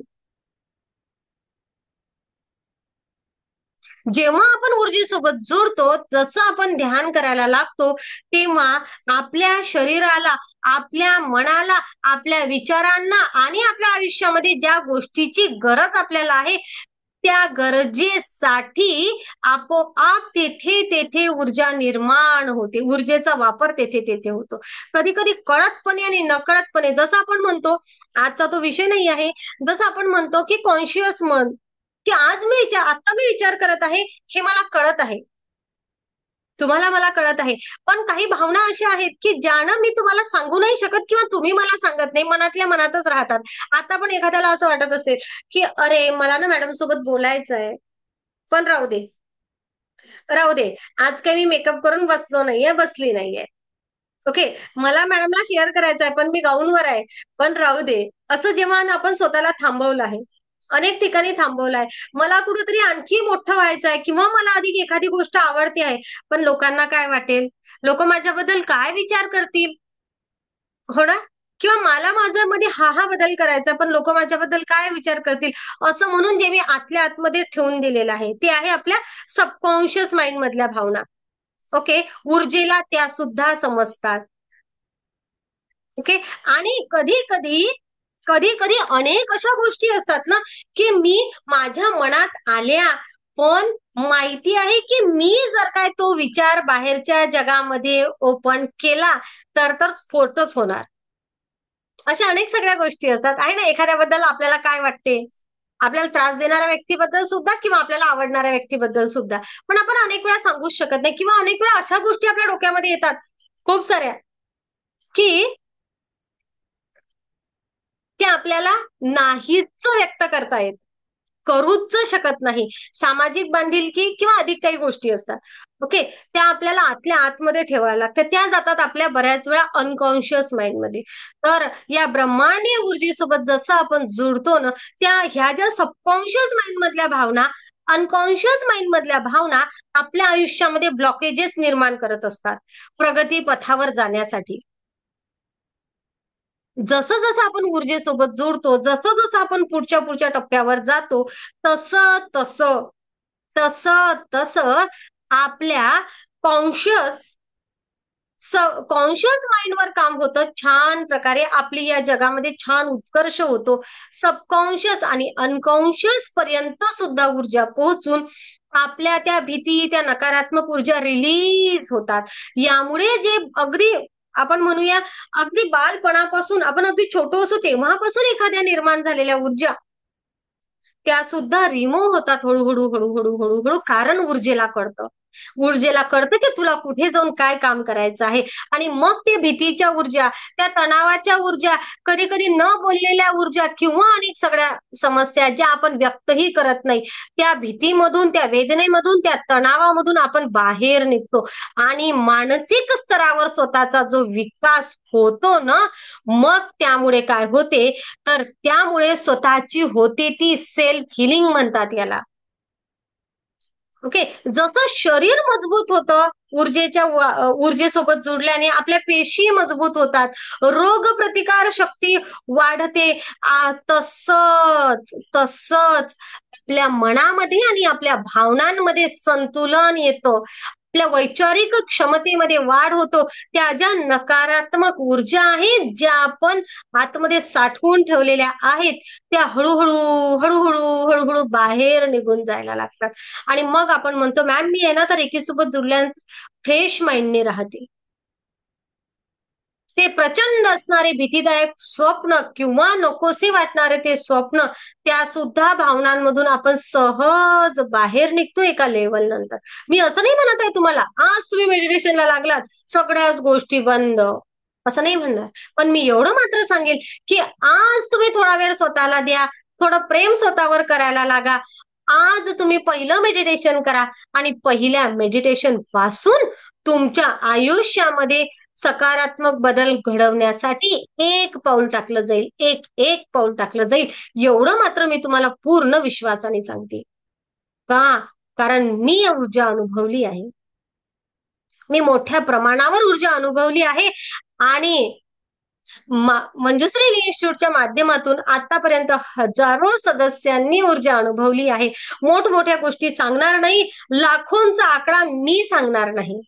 जेव्हा आपण ऊर्जेसोबत जोडतो, जसं आपण ध्यान करायला लागतो, तेव्हा आपल्या शरीराला, आपल्या मनाला, आपल्या विचारांना आणि आपल्या आयुष्यामध्ये ज्या गोष्टीची गरज आपल्याला आहे त्या गरजेसाठी आपोआप तेथे ऊर्जा निर्माण होते. ऊर्जेचा वापर तेथे होतो. कधी कधी कळतपणे आणि नकळतपणे, जसं आपण म्हणतो, आजचा तो विषय नाही आहे, जसं आपण म्हणतो की कॉन्शियस मन, की आता मी विचार करत आहे, हे मला कळत आहे, तुम्हाला मला कळत आहे. पण काही भावना अशा आहेत की ज्यानं मी तुम्हाला सांगू नाही शकत किंवा तुम्ही मला सांगत नाही, मनातल्या मनातच राहतात. आता पण एखाद्याला असं वाटत असेल की अरे, मला ना मॅडम सोबत बोलायचं आहे, पण राहू दे, आज काही मी मेकअप करून बसली नाहीये. ओके, मला मॅडमला शेअर करायचं आहे पण मी गाऊनवर आहे, पण राहू दे. असं जेव्हा आपण स्वतःला थांबवलं आहे, अनेक ठिकाणी थांबवलाय, मला कुठेतरी आणखी मोठं व्हायचं आहे किंवा मला अधिक एखादी गोष्ट आवडते आहे, पण लोकांना काय वाटेल, लोक माझ्याबद्दल काय विचार करतील, हो ना, किंवा मला माझ्यामध्ये हा बदल करायचा, पण लोक माझ्याबद्दल काय विचार करतील, असं म्हणून जे मी आतल्या आतमध्ये ठेवून दिलेलं आहे ते आहे आपल्या सबकॉन्शियस माइंड मधल्या भावना. ओके, ऊर्जेला त्या सुद्धा समजतात. ओके, आणि कधी अनेक अशा गोष्टी असतात ना की मी माझ्या मनात आल्या, पण माहिती आहे की मी जर काय तो विचार बाहेरच्या जगामध्ये ओपन केला तर स्फोटच होणार. अशा अनेक सगळ्या गोष्टी असतात, आहे ना. एखाद्याबद्दल आपल्याला काय वाटते, आपल्याला त्रास देणाऱ्या व्यक्तीबद्दल सुद्धा किंवा आपल्याला आवडणाऱ्या व्यक्तीबद्दल सुद्धा, पण आपण अनेक वेळा सांगूच शकत नाही, किंवा अनेक वेळा अशा गोष्टी आपल्या डोक्यामध्ये येतात खूप साऱ्या की ते आपल्याला नाहीच व्यक्त करता येत, करूच शकत नाही. सामाजिक बांधिलकी किंवा अधिक काही गोष्टी असतात. ओके, त्या आपल्याला आतल्या आतमध्ये ठेवायला लागतात, त्या जातात आपल्या बऱ्याच वेळा अनकॉन्शियस माइंड मध्ये. तर या ब्रह्मांडीय ऊर्जेसोबत जसं आपण जुडतो ना, ह्या ज्या सबकॉन्शियस माइंड मधल्या भावना अनकॉन्शियस माइंड मधल्या भावना आपल्या आयुष्यामध्ये ब्लॉकेजेस निर्माण करत असतात प्रगती पथावर जाण्यासाठी. जसं जसं आपण ऊर्जेसोबत जोडतो, जसं जसं आपण पुढच्या पुढच्या टप्प्यावर जातो, तसं तसं तसं तसं आपल्या कॉन्शियस कॉन्शियस माइंडवर काम होतं छान प्रकारे. आपली या जगामध्ये छान उत्कर्ष होतो. सबकॉन्शियस आणि अनकॉन्शियस पर्यंत सुद्धा ऊर्जा पोहोचून आपल्या त्या भीती, त्या नकारात्मक ऊर्जा रिलीज होतात. यामुळे जे अगदी आपण म्हणूया अगदी बालपणापासून आपण अगदी छोटो असो तेव्हापासून एखाद्या निर्माण झालेल्या ऊर्जा त्या सुद्धा रिमूव्ह होतात हळूहळू हळूहळू हळूहळू. कारण ऊर्जेला कळतं की तुला कुठे जाऊन काय काम करायचं आहे. आणि मग ते भीतीच्या ऊर्जा, त्या तणावाच्या ऊर्जा, कधी कधी न बोललेल्या ऊर्जा किंवा अनेक सगळ्या समस्या ज्या आपण व्यक्तही करत नाही, त्या भीतीमधून, त्या वेदनेमधून, त्या तणावामधून आपण बाहेर निघतो आणि मानसिक स्तरावर स्वतःचा जो विकास होतो ना, मग त्यामुळे काय होते तर त्यामुळे स्वतःची होते ती सेल्फ हिलिंग म्हणतात याला. ओके. जसं शरीर मजबूत होतं ऊर्जेसोबत जोडल्याने, आपल्या पेशी मजबूत होतात, रोग प्रतिकार शक्ती वाढते, तसंच तसंच आपल्या मनामध्ये आणि आपल्या भावनांमध्ये संतुलन येतं. आपल्या वैचारिक क्षमतेमध्ये वाढ होतो. त्या ज्या नकारात्मक ऊर्जा आहेत, ज्या आपण आतमध्ये साठवून ठेवलेल्या आहेत, त्या हळूहळू हळूहळू हळूहळू बाहेर निघून जायला लागतात. आणि मग आपण म्हणतो मॅम मी आहे ना तर एकीसोबत जुडल्यानंतर फ्रेश माइंडने राहते. ते प्रचंड असणारे भीतीदायक स्वप्न किंवा नकोसे वाटणारे ते स्वप्न, त्या सुद्धा भावनांमधून आपण सहज बाहेर निघतो एका लेवल नंतर. मी असं नाही म्हणत आहे तुम्हाला आज तुम्ही मेडिटेशनला लागलात सगळ्याच गोष्टी बंद, असं नाही म्हणणार. पण मी एवढं मात्र सांगेल की आज तुम्ही थोडा वेळ स्वतःला द्या, थोडं प्रेम स्वतःवर करायला लागा. आज तुम्ही पहिलं मेडिटेशन करा आणि पहिल्या मेडिटेशन पासून तुमच्या आयुष्यामध्ये सकारात्मक बदल घडवण्यासाठी एक पाऊल टाकलं जाईल, एक पाऊल टाकलं जाईल. एवढं मात्र मी तुम्हाला पूर्ण विश्वासाने सांगते. का? कारण मी ऊर्जा अनुभवली आहे. मी मोठ्या प्रमाणावर ऊर्जा अनुभवली आहे आणि मंजुश्री इन्स्टिट्यूटच्या माध्यमातून आतापर्यंत हजारो सदस्यांनी ऊर्जा अनुभवली आहे. मोठमोठ्या गोष्टी सांगणार नाही, लाखोंचा आकडा मी सांगणार नाही,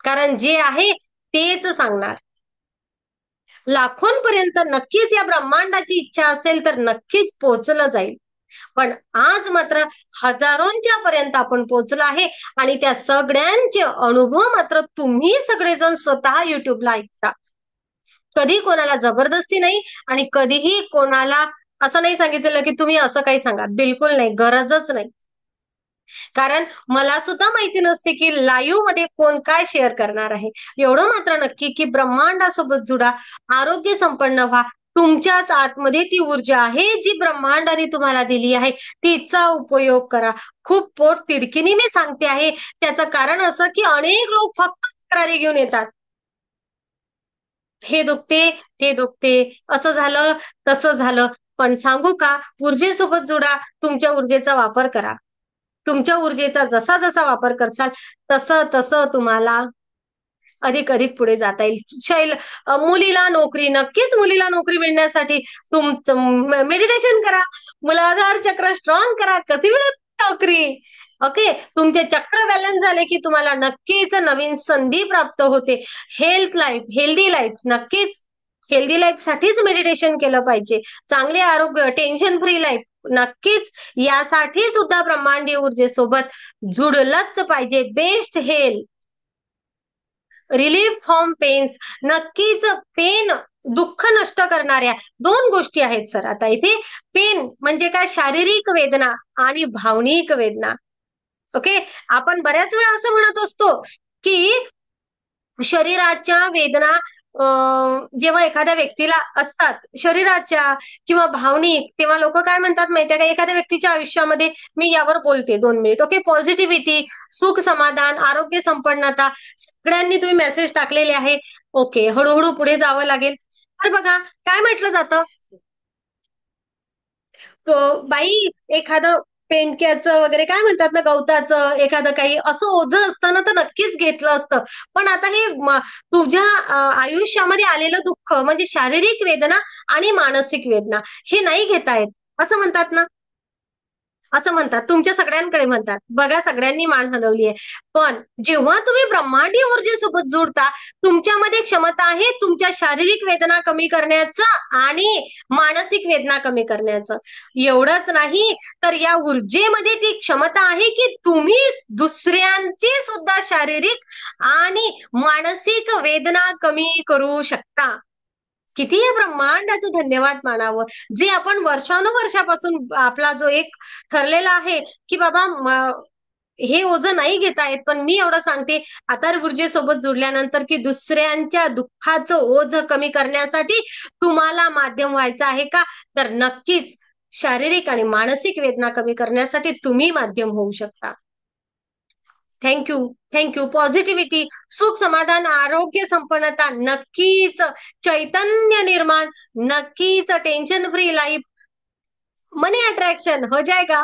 कारण जे आहे तेच सांगणार. लाखोंपर्यंत नक्कीच या ब्रह्मांडाची इच्छा असेल तर नक्कीच पोहोचलं जाईल. पण आज मात्र हजारोंच्या पर्यंत आपण पोहोचलो आहे आणि त्या सगळ्यांचे अनुभव मात्र तुम्ही सगळेजण स्वतः युट्यूबला ऐकता. कधी कोणाला जबरदस्ती नाही आणि कधीही कोणाला असं नाही सांगितलेलं की तुम्ही असं काही सांगा. बिलकुल नाही, गरजच नाही. कारण मला सुद्धा माहिती नसते की लाईव्ह मध्ये कोण काय शेअर करणार आहे. एवढं मात्र नक्की की ब्रह्मांडासोबत जुडा, आरोग्य संपन्न व्हा. तुमच्याच आतमध्ये ती ऊर्जा आहे जी ब्रह्मांडाने तुम्हाला दिली आहे, तिचा उपयोग करा. खूप पोट तिडकीने मी सांगते आहे. त्याचं कारण असं की अनेक लोक फक्त तक्रारी घेऊन येतात, हे दुखते ते दुखते, असं झालं तसं झालं. पण सांगू का, ऊर्जेसोबत जुडा, तुमच्या ऊर्जेचा वापर करा. तुमच्या ऊर्जेचा जसा जसा वापर करसाल तसं तसं तुम्हाला अधिक अधिक पुढे जाता येईल. मुलीला नोकरी, नक्कीच मुलीला नोकरी मिळण्यासाठी तुमचं मेडिटेशन करा, मूलाधार चक्र स्ट्रॉंग करा. कशी मिळत नोकरी? ओके. तुमचे चक्र बॅलन्स झाले की तुम्हाला नक्कीच नवीन संधी प्राप्त होते. हेल्दी लाईफ, नक्कीच हेल्दी लाईफ साठीच मेडिटेशन केलं पाहिजे. चांगले आरोग्य, टेन्शन फ्री लाईफ, नक्कीच यासाठी सुद्धा ब्रह्मांडीय ऊर्जेसोबत जुडलंच पाहिजे. Best health, relief from pains, नक्कीच पेन, दुःख नष्ट करणाऱ्या दोन गोष्टी आहेत सर. आता इथे पेन म्हणजे काय, शारीरिक वेदना आणि भावनिक वेदना. ओके. आपण बऱ्याच वेळा असं म्हणत असतो की शरीराच्या वेदना जेव्हा एखाद्या व्यक्तीला असतात शरीराच्या किंवा भावनिक, तेव्हा लोक काय म्हणतात माहितीये का, एखाद्या व्यक्तीच्या आयुष्यामध्ये, मी यावर बोलते 2 मिनिट. ओके. पॉझिटिव्हिटी, सुख समाधान, आरोग्य संपन्नता, सगळ्यांनी तुम्ही मेसेज टाकलेले आहे. ओके. हळूहळू पुढे जावं लागेल. तर बघा काय म्हटलं जातं, बाई एखादं पेंडक्याचं वगैरे काय म्हणतात ना, गवताचं एखादं काही असं ओझं असतं ना, तर नक्कीच घेतलं असतं. पण आता हे तुझ्या आयुष्यामध्ये आलेलं दुःख म्हणजे शारीरिक वेदना आणि मानसिक वेदना हे नाही घेता येत असं म्हणतात ना. असं म्हणतात, तुमच्या सगळ्यांकडे म्हणतात. बघा सगळ्यांनी मान हलवली आहे. पण जेव्हा तुम्ही ब्रह्मांडीय ऊर्जेसोबत जुळता, तुमच्यामध्ये क्षमता आहे तुमच्या शारीरिक वेदना कमी करण्याचं आणि मानसिक वेदना कमी करण्याचं. एवढंच नाही तर या ऊर्जेमध्ये ती क्षमता आहे की तुम्ही दुसऱ्यांची सुद्धा शारीरिक आणि मानसिक वेदना कमी करू शकता. किती या ब्रह्मांडाचं धन्यवाद मानावं, जे आपण वर्षानुवर्षापासून आपला जो एक ठरलेला आहे की बाबा हे ओझं नाही घेता येत, पण मी एवढं सांगते आता ऊर्जेसोबत जुडल्यानंतर की दुसऱ्यांच्या दुःखाचं ओझं कमी करण्यासाठी तुम्हाला माध्यम व्हायचं आहे का, तर नक्कीच शारीरिक आणि मानसिक वेदना कमी करण्यासाठी तुम्ही माध्यम होऊ शकता. थँक्यू. थँक्यू. पॉझिटिव्हिटी, सुख, समाधान, आरोग्य, संपन्नता, नक्कीच चैतन्य निर्माण, नक्कीच टेन्शन फ्री लाईफ, मनी अट्रॅक्शन हो जाएगा.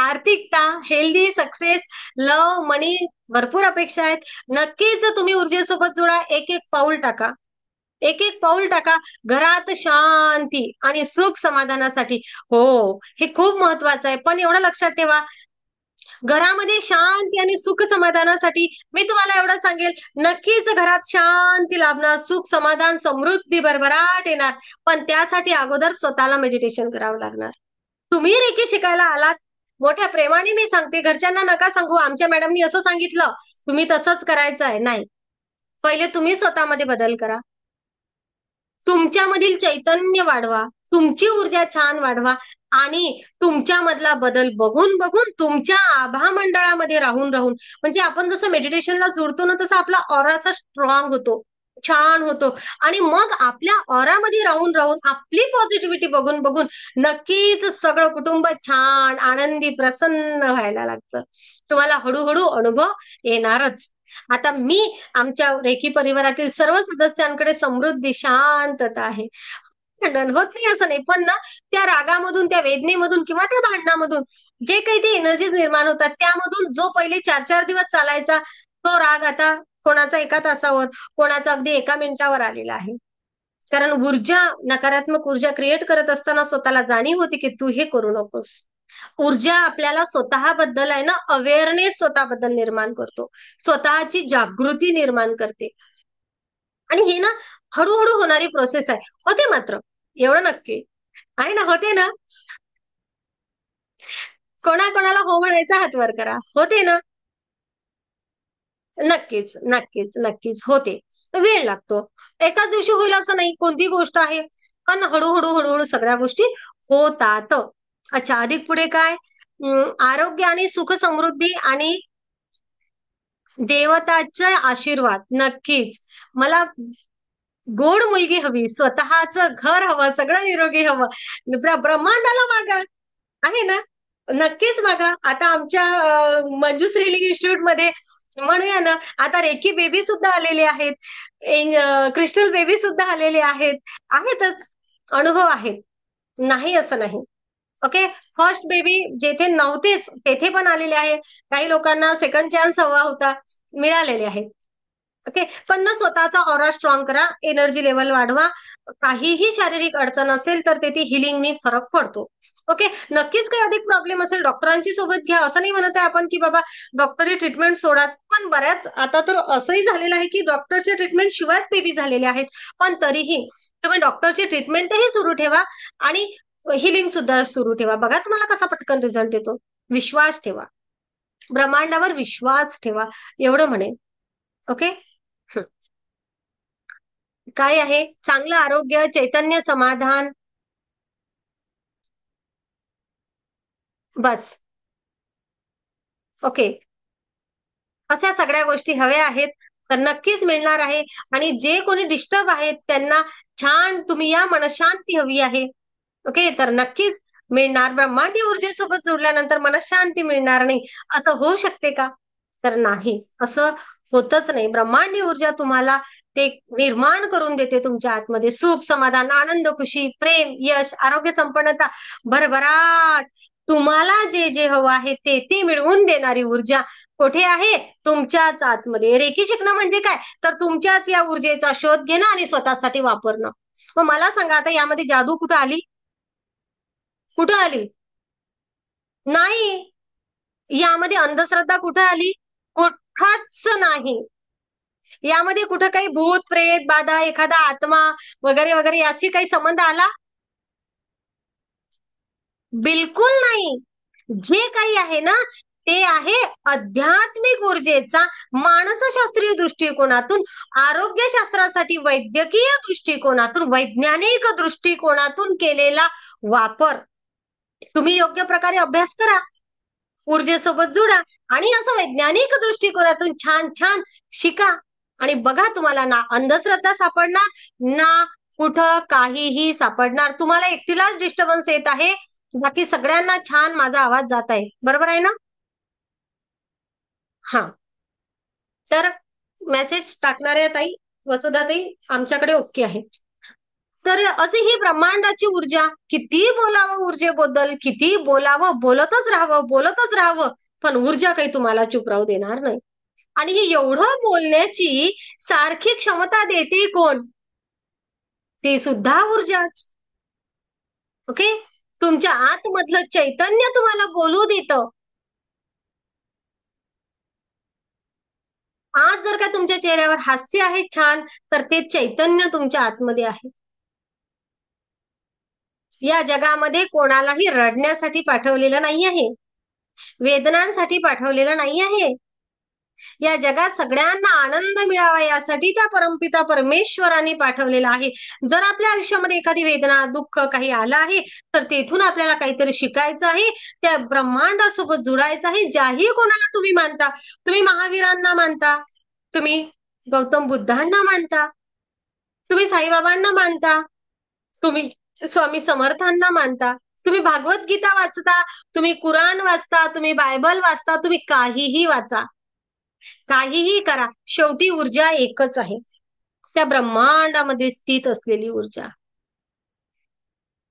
आर्थिकता, हेल्दी, सक्सेस, लव, मनी, भरपूर अपेक्षा आहेत. नक्कीच तुम्ही ऊर्जेसोबत जुळा. एक एक पाऊल टाका. एक एक पाऊल टाका. घरात शांती आणि सुख समाधानासाठी. हो, हे खूप महत्वाचं आहे. पण एवढं लक्षात ठेवा, घरामध्ये शांती आणि सुख समाधानासाठी मी तुम्हाला एवढं सांगेल, नक्कीच घरात शांती लाभणार, सुख समाधान समृद्धी भरभराट येणार. पण त्यासाठी अगोदर स्वतःला मेडिटेशन करावं लागणार. तुम्ही रेकी शिकायला आलात, मोठ्या प्रेमाने मी सांगते, घरच्यांना नका सांगू आमच्या मॅडमनी असं सांगितलं तुम्ही तसंच करायचं आहे. नाही, पहिले तुम्ही स्वतःमध्ये बदल करा. तुमच्यामधील चैतन्य वाढवा, तुमची ऊर्जा छान वाढवा आणि तुमच्यामधला बदल बघून बघून तुमच्या आभा मंडळामध्ये राहून राहून, म्हणजे आपण जसं मेडिटेशनला जुळतो ना, तसं आपला ऑरा असा स्ट्रॉंग होतो, छान होतो. आणि मग आपल्या ऑरामध्ये राहून राहून आपली पॉझिटिव्हिटी बघून बघून नक्कीच सगळं कुटुंब छान आनंदी प्रसन्न व्हायला लागतं. तुम्हाला हळूहळू अनुभव येणारच. आता मी आमच्या रेखी परिवारातील सर्व सदस्यांकडे समृद्धी, शांतता आहे. खंडन होत नाही असं नाही, पण ना त्या रागामधून, त्या वेदनेमधून किंवा त्या भांडणामधून जे काही ते एनर्जीज निर्माण होतात, त्यामधून जो पहिले 4-4 दिवस चालायचा तो राग आता कोणाचा 1 तासावर, कोणाचा अगदी 1 मिनिटावर आलेला आहे. कारण ऊर्जा, नकारात्मक ऊर्जा क्रिएट करत असताना स्वतःला जाणीव होती की तू हे करू नकोस. ऊर्जा आपल्याला स्वतःबद्दल आहे ना, अवेअरनेस स्वतःबद्दल निर्माण करतो, स्वतःची जागृती निर्माण करते. आणि हे ना हळूहळू होणारी प्रोसेस आहे. होते मात्र, एवढं नक्की आहे ना, होते ना. कोणाकोणाला हो म्हणायचा हात वर करा. होते ना. नक्कीच, नक्कीच, नक्कीच होते. वेळ लागतो. एकाच दिवशी होईल असं नाही. कोणती गोष्ट आहे, पण हळूहळू हळूहळू सगळ्या गोष्टी होतात. अच्छा, अधिक पुढे काय? आरोग्य आणि सुख समृद्धी आणि देवताचा आशीर्वाद. नक्कीच मला गोड मुलगी हवी, स्वतःचं घर हवं, सगळं निरोगी हवं. ब्रह्मांडाला मागा, आहे ना. नक्कीच मागा. आता आमच्या मंजुश्री हिलिंग इन्स्टिट्यूट मध्ये म्हणूया ना, आता रेकी बेबी सुद्धा आलेले आहेत, क्रिस्टल बेबी सुद्धा आलेले आहेत. आहेतच, अनुभव आहेत, नाही असं नाही. ओके, फर्स्ट बेबी जेथे नव्हतेच तेथे पण आलेले आहे. काही लोकांना सेकंड चान्स हवा होता, मिळालेले आहेत. ओके, पण ना स्वतःचा ऑरा स्ट्रॉंग करा, एनर्जी लेवल वाढवा. काहीही शारीरिक अडचण असेल तर तेथे हिलिंगनी फरक पडतो. ओके, नक्कीच काही अधिक प्रॉब्लेम असेल डॉक्टरांची सोबत घ्या. असं नाही म्हणत आहे आपण की बाबा डॉक्टरी ट्रीटमेंट सोडाच, पण बऱ्याच आता तर असंही झालेलं आहे की डॉक्टरच्या ट्रीटमेंट शिवाय बेबी झालेले आहेत. पण तरीही तुम्ही डॉक्टरची ट्रीटमेंटही सुरू ठेवा आणि हिलिंग सुद्धा सुरू ठेवा. बघा तुम्हाला कसा पटकन रिझल्ट येतो. विश्वास ठेवा, ब्रह्मांडावर विश्वास ठेवा, एवढं म्हणेन. ओके, काय आहे? चांगलं आरोग्य, चैतन्य, समाधान, बस. ओके, अशा सगळ्या गोष्टी हव्या आहेत तर नक्कीच मिळणार आहे. आणि जे कोणी डिस्टर्ब आहेत त्यांना छान तुम्ही या, मनशांती हवी आहे. ओके, तर नक्कीच मिळणार. ब्रह्मांडीय ऊर्जेसोबत जोडल्यानंतर मनशांती मिळणार नाही असं होऊ शकते का? तर नाही, असं होतच नाही. ब्रह्मांडीय ऊर्जा तुम्हाला ते निर्माण करून देते तुमच्या आतमध्ये. सुख, समाधान, आनंद, खुशी, प्रेम, यश, आरोग्य, संपन्नता, भरभराट, तुम्हाला जे जे हवं आहे ते ते मिळवून देणारी ऊर्जा कुठे आहे? तुमच्याच आतमध्ये. रेकी शिकणं म्हणजे काय? तर तुमच्याच या ऊर्जेचा शोध घेणं आणि स्वतःसाठी वापरणं. मग मला सांगा आता यामध्ये जादू कुठं आली? कुठं आली? नाही. यामध्ये अंधश्रद्धा कुठं आली? कुठंच नाही. यामध्ये कुठं काही भूत, प्रेत, बाधा, एखादा आत्मा वगैरे वगैरे याशी काही संबंध आला? बिलकुल नाही. जे काही आहे ना ते आहे आध्यात्मिक ऊर्जेचा मानसशास्त्रीय दृष्टिकोनातून, आरोग्यशास्त्रासाठी वैद्यकीय दृष्टिकोनातून, वैज्ञानिक दृष्टिकोनातून केलेला वापर. तुम्ही योग्य प्रकारे अभ्यास करा, ऊर्जेसोबत जुडा आणि असं वैज्ञानिक दृष्टिकोनातून छान छान शिका आणि बघा तुम्हाला ना अंधश्रद्धा सापडणार ना कुठं काहीही सापडणार. तुम्हाला एकटीलाच डिस्टर्बन्स येत आहे, बाकी सगळ्यांना छान माझा आवाज जात आहे. बरोबर आहे ना? हा. तर मेसेज टाकणाऱ्या ताई वसुधाताई आमच्याकडे ओके आहे. तर अशी ही ब्रह्मांडाची ऊर्जा, किती बोलावं ऊर्जेबद्दल, किती बोलावं, बोलतच राहावं, पण ऊर्जा काही तुम्हाला चुप राहू देणार नाही. आणि ही एवढं बोलण्याची सारखी क्षमता देते कोण? ती सुद्धा ऊर्जाच. ओके. तुमच्या आतमधलं चैतन्य तुम्हाला बोलू देतं. आज जर का तुमच्या चेहऱ्यावर हास्य आहे छान, तर ते चैतन्य तुमच्या आतमध्ये आहे. या जगामध्ये कोणालाही रडण्यासाठी पाठवलेलं नाही आहे, वेदनांसाठी पाठवलेलं नाही आहे. या जगात सगळ्यांना आनंद मिळावा यासाठी त्या परमपिता परमेश्वरांनी पाठवलेला आहे. जर आपल्या आयुष्यामध्ये एखादी वेदना, दुःख काही आलं आहे, तर तेथून आपल्याला काहीतरी शिकायचं आहे, त्या ब्रह्मांडासोबत जुडायचं आहे. ज्याही कोणाला तुम्ही मानता, तुम्ही महावीरांना मानता, तुम्ही गौतम बुद्धांना मानता, तुम्ही साईबाबांना मानता, तुम्ही स्वामी समर्थांना मानता, तुम्ही भागवत गीता वाचता, तुम्ही कुराण वाचता, तुम्ही बायबल वाचता, तुम्ही काहीही वाचा, काहीही करा, शेवटी ऊर्जा एकच आहे, त्या ब्रह्मांडामध्ये स्थित असलेली ऊर्जा.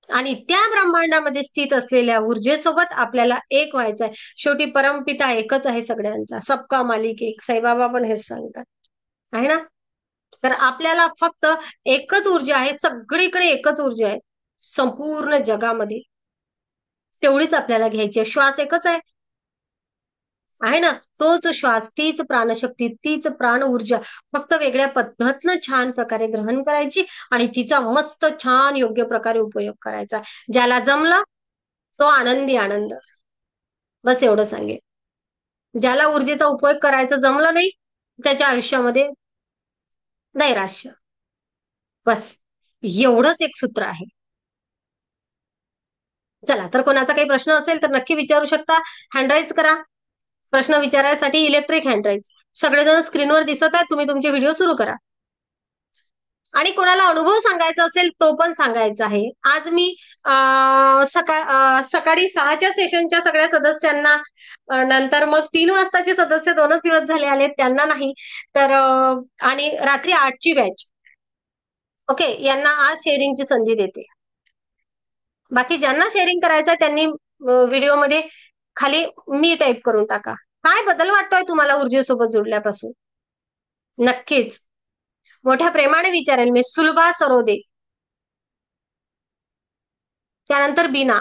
आणि त्या ब्रह्मांडामध्ये स्थित असलेल्या ऊर्जेसोबत आपल्याला एक व्हायचं आहे. शेवटी परमपिता एकच आहे सगळ्यांचा, सबका मालिक एक. साईबाबा पण हेच सांगतात, आहे ना? तर आपल्याला फक्त एकच ऊर्जा आहे, सगळीकडे एकच ऊर्जा आहे संपूर्ण जगामध्ये, तेवढीच आपल्याला घ्यायची आहे. श्वास एकच आहे ना? तोच श्वास, तीच प्राणशक्ती, तीच प्राण ऊर्जा, फक्त वेगळ्या पद्धतीनं छान प्रकारे ग्रहण करायची आणि तिचा मस्त छान योग्य प्रकारे उपयोग करायचा. ज्याला जमलं तो आनंदी आनंद, बस एवढं सांगेल. ज्याला ऊर्जेचा उपयोग करायचा जमलं नाही, त्याच्या आयुष्यामध्ये नैराश्य, बस एवढंच एक सूत्र आहे. चला, तर कोणाचा काही प्रश्न असेल तर नक्की विचारू शकता. हँडराईज करा. प्रश्न विचारायसाठी इलेक्ट्रिक हँडराईज सगळेजण स्क्रीनवर दिसत आहेत. तुम्ही तुमचे व्हिडिओ सुरू करा. आणि कोणाला अनुभव सांगायचा असेल तो पण सांगायचा आहे. आज मी सकाळी 6च्या सेशनच्या सगळ्या सदस्यांना, नंतर मग 3 वाजताचे सदस्य 2च दिवस झाले आले त्यांना नाही, तर आणि रात्री 8ची बॅच, ओके, यांना आज शेअरिंगची संधी देते. बाकी ज्यांना शेअरिंग करायचं आहे त्यांनी व्हिडिओमध्ये खाली मी टाईप करून टाका. काय बदल वाटतोय तुम्हाला ऊर्जेसोबत जोडल्यापासून? नक्कीच मोठ्या प्रेमाने विचारेल मी. सुलभा सरोदे, त्यानंतर बीना.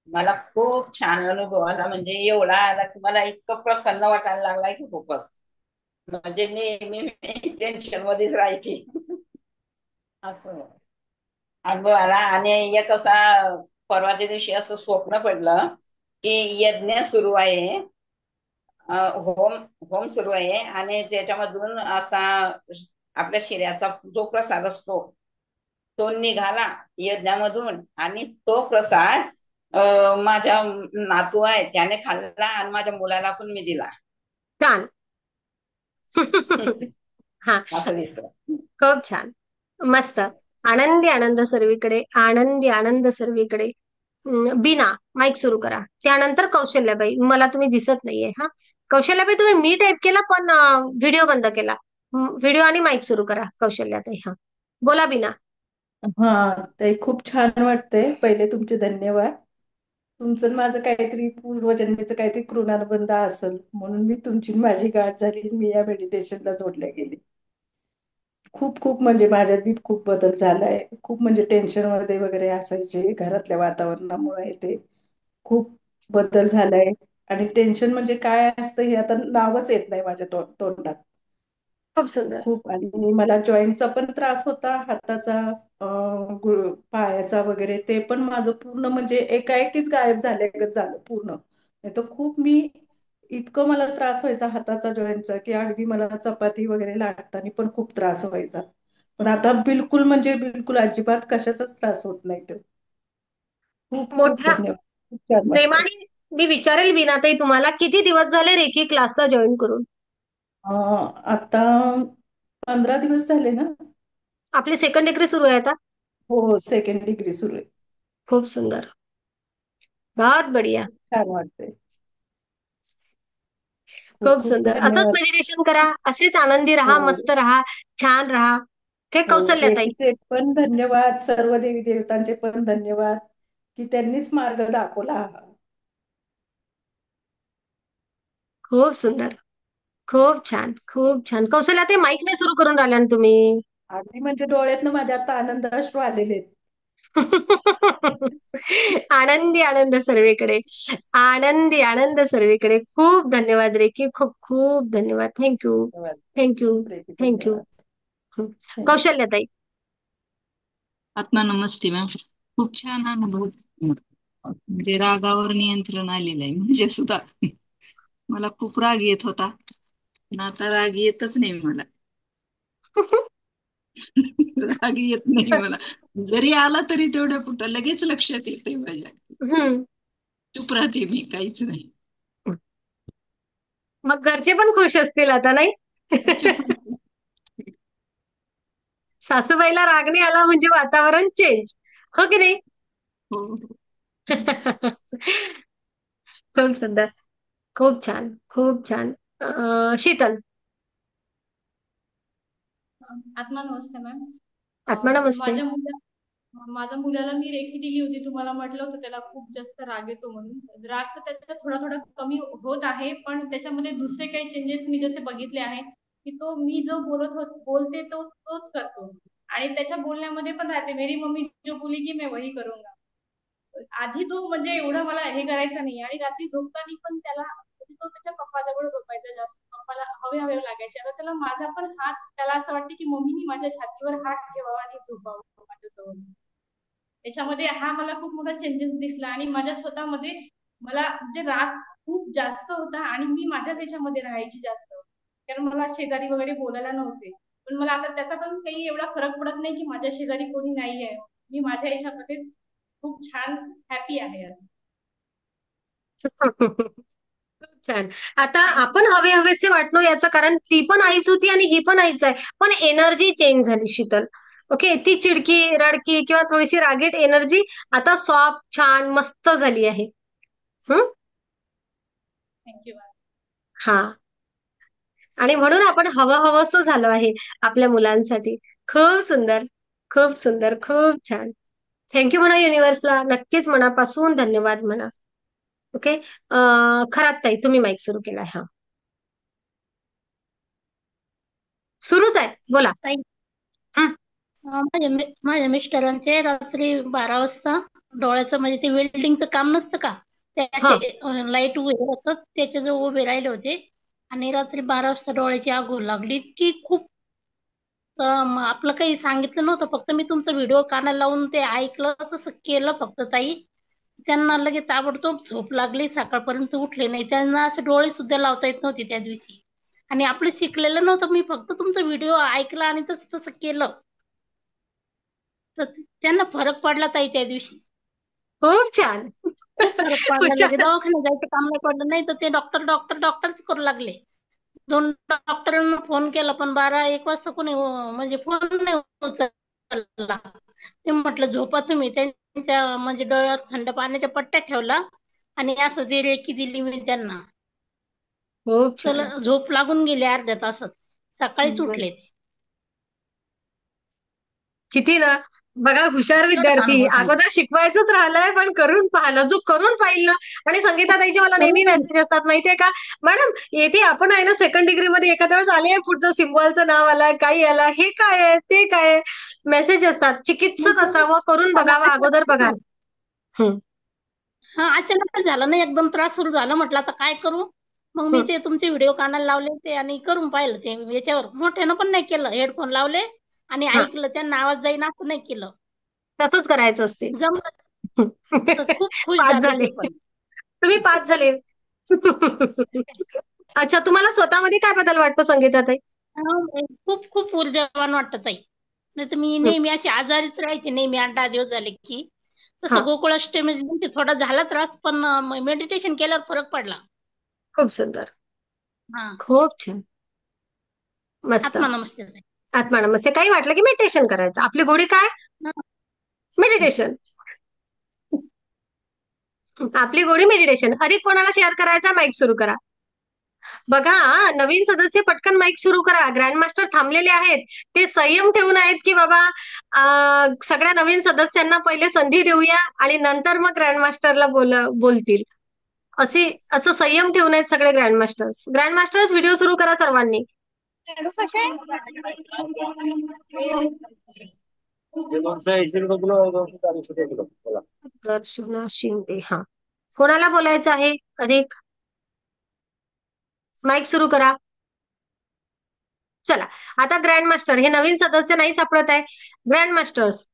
मला खूप छान अनुभव आला, म्हणजे एवढा आला की मला इतकं प्रसन्न वाटायला लागलाय की खूपच, म्हणजे नेहमी टेन्शन मध्येच राहायची असं अनुभव आला. आणि एक असा परवाच्या दिवशी असं स्वप्न पडलं की यज्ञ सुरू आहे, होम होम सुरू आहे आणि त्याच्यामधून असा आपल्या शिऱ्याचा जो प्रसाद असतो तो निघाला यज्ञामधून, आणि तो प्रसाद माझ्या नातू आहे त्याने खाल्ला आणि माझ्या मुलाला पण मी दिला. छान. हा, असं दिसतं. खूप छान, मस्त. आनंदी आनंद सर्वीकडे, आनंदी आनंद सर्वीकडे. बीना, माईक सुरू करा. त्यानंतर कौशल्याबाई, मला तुम्ही दिसत नाहीये. हा, कौशल्याबाई तुम्ही मी टाईप केला पण व्हिडिओ बंद केला. व्हिडिओ आणि माईक सुरू करा कौशल्याताई. हा, बोला बीना. हा, ते खूप छान वाटतंय. पहिले तुमचे धन्यवाद. तुमचं आणि माझं काहीतरी पूर्वजन्मीचं काहीतरी ऋणानुबंध असेल म्हणून मी तुमची आणि माझी गाठ झाली, मी या मेडिटेशनला जोडल्या गेले. खूप खूप म्हणजे माझ्यात बी खूप बदल झालाय. खूप म्हणजे टेन्शन मध्ये वगैरे असायचे घरातल्या वातावरणामुळे, ते खूप बदल झालाय. आणि टेन्शन म्हणजे काय असतं हे आता नावच येत नाही माझ्या तोंडात. खूप सुंदर. खूप. आणि मला जॉईंटचा पण त्रास होता, हाताचा, पायाचा वगैरे. ते पण माझं पूर्ण म्हणजे एकाएकीच गायब झाल्यागत झालं पूर्ण. नाही तर खूप मी, इतकं मला त्रास व्हायचा हाताचा जॉईंटचा की अगदी मला चपाती वगैरे लाटताना पण खूप त्रास व्हायचा. पण आता बिलकुल म्हणजे बिलकुल अजिबात कशाचाच त्रास होत नाही. तो खूप खूप मोठ्या धन्यवाद. खूप छान वाटतंय. प्रेमाने मी विचारेल बीनाताई तुम्हाला, किती दिवस झाले रेकी क्लासला जॉईन करून? आता 15 दिवस झाले ना. आपली सेकंड डिग्री सुरू आहे आता. हो, सेकंड डिग्री सुरू आहे. खूप सुंदर. बहुत बढिया. छान वाटतंय. खूप खूप खूप सुंदर. असंच धन्यवाद. मेडिटेशन करा, असेच आनंदी राहा, हो मस्त राहा, छान राहा. काय हो, कौशल्याताई? रेकीचे पण धन्यवाद, सर्व देवी देवतांचे पण धन्यवाद की त्यांनीच मार्ग दाखवला हा. खूप सुंदर. खूप छान, खूप छान. कौशल्याताई, माईक नाही सुरू करून राहिल्या ना तुम्ही? अगदी म्हणजे डोळ्यातनं माझ्या आता आनंद अश्रू आलेले आहेत. आनंदी आनंद सर्वीकडे. आनंदी आनंद सर्वीकडे. खूप धन्यवाद रेकी, खूप खूप धन्यवाद. थँक्यू. धन्यवाद. थँक्यू. खूप रेकी थँक्यू. धन्यवाद. थँक्यू. कौशल्याताई. आत्मा नमस्ते मॅम. खूप छान अनुभव. म्हणजे रागावर नियंत्रण आलेलं आहे म्हणजे सुद्धा. मला खूप राग येत होता, पण आता राग येतच नाही मला. राग येत नाही मला. जरी आला तरी तेवढ्या पुरतं लगेच लक्षात येते माझ्या. हम्म. चुप राहते मी, काहीच नाही. मग घरचे पण खुश असतील आता, नाही? सासूबाईला राग नाही आला म्हणजे वातावरण चेंज, हो की नाही? हो, हो. खूप सुंदर. खूप छान. खूप छान. शीतल. आत्मा नमस्ते मॅम. आत्मा नमस्ते. माझ्या मुलाला मी रेखी दिली होती. तुम्हाला म्हटलं होतं त्याला खूप जास्त राग येतो म्हणून. राग तर त्याचा थोडा थोडा कमी होत आहे, पण त्याच्यामध्ये दुसरे काही चेंजेस मी जसे बघितले आहे की तो मी जो बोलते तोच करतो. आणि त्याच्या बोलण्यामध्ये पण राहते, मेरी मम्मी जो बोली की मैं वही करूंगा. आधी तो म्हणजे एवढं मला हे करायचं नाही, आणि रात्री झोपताना पण त्याला म्हणजे तो त्याच्या पप्पाजवळ झोपायचा जास्त. पप्पाला हवे हवे लागायचे. आता त्याला माझा पण हात, त्याला असं वाटतं की मम्मीनी माझ्या छातीवर हात ठेवावा आणि झोपावं माझ्याजवळ. त्याच्यामध्ये हा मला खूप मोठा चेंजेस दिसला. आणि माझ्या स्वतःमध्ये मला म्हणजे राग खूप जास्त होता आणि मी माझ्याच याच्यामध्ये राहायची जास्त, कारण मला शेजारी वगैरे बोलायला नव्हते. पण मला आता त्याचा पण काही एवढा फरक पडत नाही की माझ्या शेजारी कोणी नाही आहे. मी माझ्या याच्यामध्ये खूप छान हॅपी आहे आता. खूप छान. आता थँक्यू. आपण हवे हवेसे वाटलो याचं कारण ती पण आईच होती आणि ही पण आईच आहे, पण एनर्जी चेंज झाली शीतल. ओके, ती चिडकी रडकी किंवा थोडीशी रागीट एनर्जी आता सॉफ्ट छान मस्त झाली आहे. हम्म. थँक्यू. हा. आणि म्हणून आपण हवं हवंसं झालो आहे आपल्या मुलांसाठी. खूप सुंदर. खूप सुंदर. खूप छान. थँक्यू म्हणा युनिव्हर्सला, नक्कीच मनापासून धन्यवाद म्हणा. ओके. खरात ताई, तुम्ही माईक सुरू केलाय. हा, सुरूच आहे, बोला. ताई, हं. माझ्या मिस्टरांचे रात्री 12 वाजता डोळ्याचं म्हणजे ते वेल्डिंगचं काम नसतं का, ते हा. असे लाईट उभे होतात त्याच्याजवळ उभे राहिले होते. आणि रात्री 12 वाजता डोळ्याची आग होऊ लागली की खूप. तर मग आपलं काही सांगितलं नव्हतं, फक्त मी तुमचा व्हिडिओ कानाला लावून ते ऐकलं, तसं केलं फक्त ताई. त्यांना लगेच ताबडतोब झोप लागली, सकाळपर्यंत उठले नाही. त्यांना असं डोळे सुद्धा लावता येत नव्हते त्या दिवशी. आणि आपलं शिकलेलं नव्हतं, मी फक्त तुमचा व्हिडिओ ऐकला आणि तसं तसं केलं, तर त्यांना फरक पडला ताई त्या दिवशी. खूप छान. खूप फरक पडला, लगे हुशार. दवाखान्यात जायचं काम नाही पडलं. नाही तर ते डॉक्टर डॉक्टर डॉक्टरच करू लागले. 2 डॉक्टरांना फोन केला, पण 12-1 वाजता कोणी म्हणजे फोन नाही उचलला. मी म्हटलं झोपा तुम्ही. त्यांच्या म्हणजे डोळ्यावर थंड पाण्याच्या पट्ट्या ठेवला आणि असं ती रेकी दिली मी त्यांना. खूप चला, छान. झोप लागून गेली अर्ध्या तासात, सकाळीच उठले बस. ते. किती ना बघा, हुशार तेवढाच विद्यार्थी. अनुभव सांग. अगोदर शिकवायचंच राहिलंय, पण करून पाहिलं. जो करून पाहिल ना. आणि संगीताताईचे मला नेहमी करून मेसेज असतात माहितीये का, मॅडम येथे आपण आहे ना सेकंड डिग्री मध्ये एखाद्या वेळेस आले, पुढचं सिम्बॉलचं नाव आलं, काही आलं, हे काय आहे, ते काय आहे, मेसेज असतात. चिकित्सक असावं, करून बघावं, अगोदर बघा. हं. हा अचानकच झालं ना, एकदम त्रास सुरू झाला. म्हटलं आता काय करू. मग मी हं. ते तुमचे व्हिडिओ कानाला लावले ते आणि करून पाहिलं ते याच्यावर. मोठ्यानं पण नाही केलं, हेडफोन लावले आणि हा, ऐकलं. त्यांना आवाज जाईन असं नाही केलं. तसंच करायचं असते. जमलं तर खूप खुश पाच झाले झाले. ते पण. तुम्ही पाच झाले. अच्छा, तुम्हाला स्वतःमध्ये काय बदल वाटतो संगीताताई? खूप खूप ऊर्जावान वाटत ताई. नाही तर मी हं. नेहमी अशी आजारीच राहायची, नेहमी 8-10 दिवस झाले की. हा, तसं गोकुळाष्टमी थोडा झाला त्रास, पण मेडिटेशन केल्यावर फरक पडला. खूप सुंदर. हा. खूप छान. मस्त. आत्मा नमस्ते ताई. आत्मा नमस्ते. काही वाटलं की मेडिटेशन करायचं. आपली गोडी काय? हा. मेडिटेशन. आपली गोडी मेडिटेशन. अधिक कोणाला शेअर करायचा? माईक सुरू करा. बघा, नवीन सदस्य पटकन माईक सुरू करा. ग्रँड मास्टर थांबलेले आहेत. ते संयम ठेवून आहेत की बाबा सगळ्या नवीन सदस्यांना पहिले संधी देऊया आणि नंतर मग ग्रँड मास्टरला बोलतील. असं संयम ठेवून आहेत सगळे grand masters. Grand masters video सुरू करा सर्वांनी. दर्शना शिंदे. हा, कोणाला बोलायचं आहे अधिक? माईक सुरू करा. चला, आता ग्रँड मास्टर हे नवीन सदस्य नाही सापडत आहे. ग्रँड मास्टर्स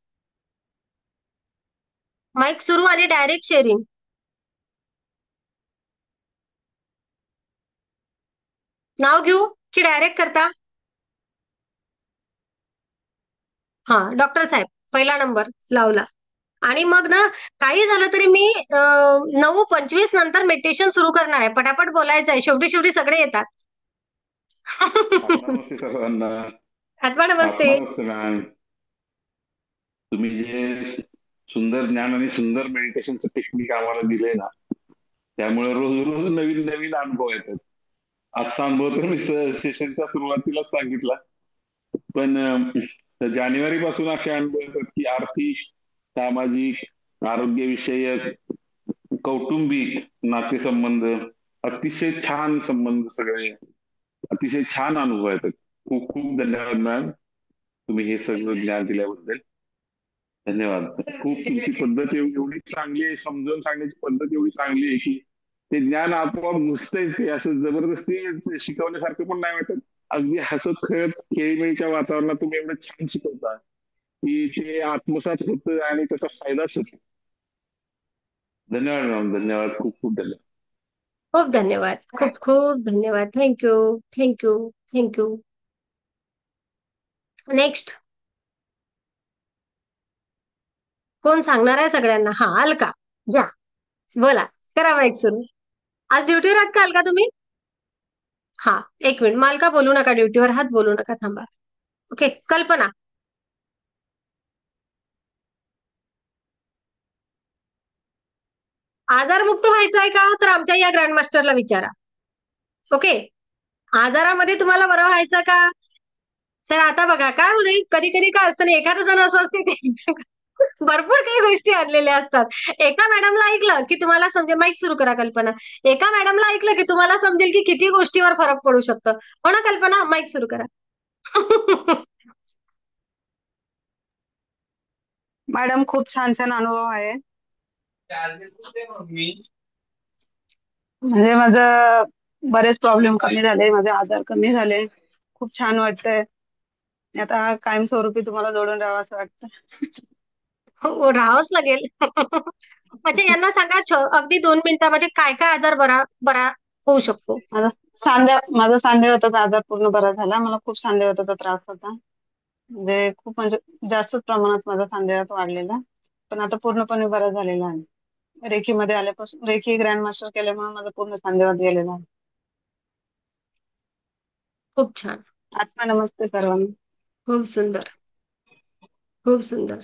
माईक सुरू आणि डायरेक्ट शेअरिंग. नाव घेऊ की डायरेक्ट करता? हा, डॉक्टर साहेब पहिला नंबर लावला. आणि मग ना, काही झालं तरी मी 9:25 नंतर मेडिटेशन सुरू करणार आहे. पटापट बोलायचं आहे. शेवटी शेवटी सगळे येतात. नमस्ते सर्वांना. आत्मा नमस्ते. नमस्ते मॅम. तुम्ही जे सुंदर ज्ञान आणि सुंदर मेडिटेशनचं टेक्निक आम्हाला दिलंय ना, त्यामुळे रोज रोज नवीन नवीन अनुभव येतात. आजचा अनुभव तर मी सेशनच्या सुरुवातीलाच सांगितला, पण जानेवारी पासून असे अनुभव येतात की आर्थिक, सामाजिक, आरोग्यविषयक, कौटुंबिक नातेसंबंध, अतिशय छान संबंध, सगळे अतिशय छान अनुभव येतात. खूप खूप धन्यवाद मॅम, तुम्ही हे सगळं ज्ञान दिल्याबद्दल. धन्यवाद. खूप तुमची पद्धत एवढी चांगली आहे, समजावून सांगण्याची पद्धत एवढी चांगली आहे की ते ज्ञान आपोआप घुसतंय. ते असं जबरदस्ती शिकवण्यासारखं पण नाही वाटत. अगदी हसत खेळत खेळीमेळीच्या वातावरणात तुम्ही एवढं छान शिकवता की ते आत्मसात होतं आणि त्याचा फायदाच होतो. धन्यवाद मॅम, धन्यवाद, खूप खूप धन्यवाद. खूप धन्यवाद. खूप खूप धन्यवाद. थँक्यू. थँक्यू. थँक्यू. नेक्स्ट कोण सांगणार आहे सगळ्यांना? हा, अलका घ्या, बोला, करा माईक सुरू. आज ड्युटीवर आहात का अलका तुम्ही? हा, एक मिनिट. मालका बोलू नका, ड्युटीवर आहात, बोलू नका, थांबा. ओके, कल्पना. आजारमुक्त व्हायचं आहे का? तर आमच्या या ग्रँडमास्टरला विचारा. ओके, आजारामध्ये तुम्हाला बरं व्हायचं का? तर आता बघा काय होईल, कधी कधी काय असतं ना, एखादं जण असं असते ते भरपूर काही गोष्टी आणलेल्या असतात. एका मॅडमला ऐकलं की तुम्हाला समजेल. माईक सुरू करा कल्पना. एका मॅडमला ऐकलं की तुम्हाला समजेल की किती गोष्टीवर फरक पडू शकतं. हो ना कल्पना? माईक सुरू करा. मॅडम खूप छान छान अनुभव आहे. म्हणजे माझं बरेच प्रॉब्लेम कमी झाले, माझे आजार कमी झाले. खूप छान वाटतंय. आता कायमस्वरूपी तुम्हाला जोडून राहावं असं वाटतं. हो, राहावंच लागेल. अच्छा, यांना सांगा अगदी 2 मिनिटामध्ये काय काय आजार बरा बरा होऊ शकतो. माझा सांधेवाताचा आजार पूर्ण बरा झाला. मला खूप सांधेवाताचा त्रास होता. म्हणजे जास्तच प्रमाणात माझा सांधेवात वाढलेला, पण आता पूर्णपणे बरा झालेला आहे. रेखीमध्ये आल्यापासून, रेखी ग्रँड मास्टर केल्यामुळे माझा पूर्ण सांधेवात गेलेला आहे. खूप छान. आत्मा नमस्ते सर्वांना. खूप सुंदर. खूप सुंदर.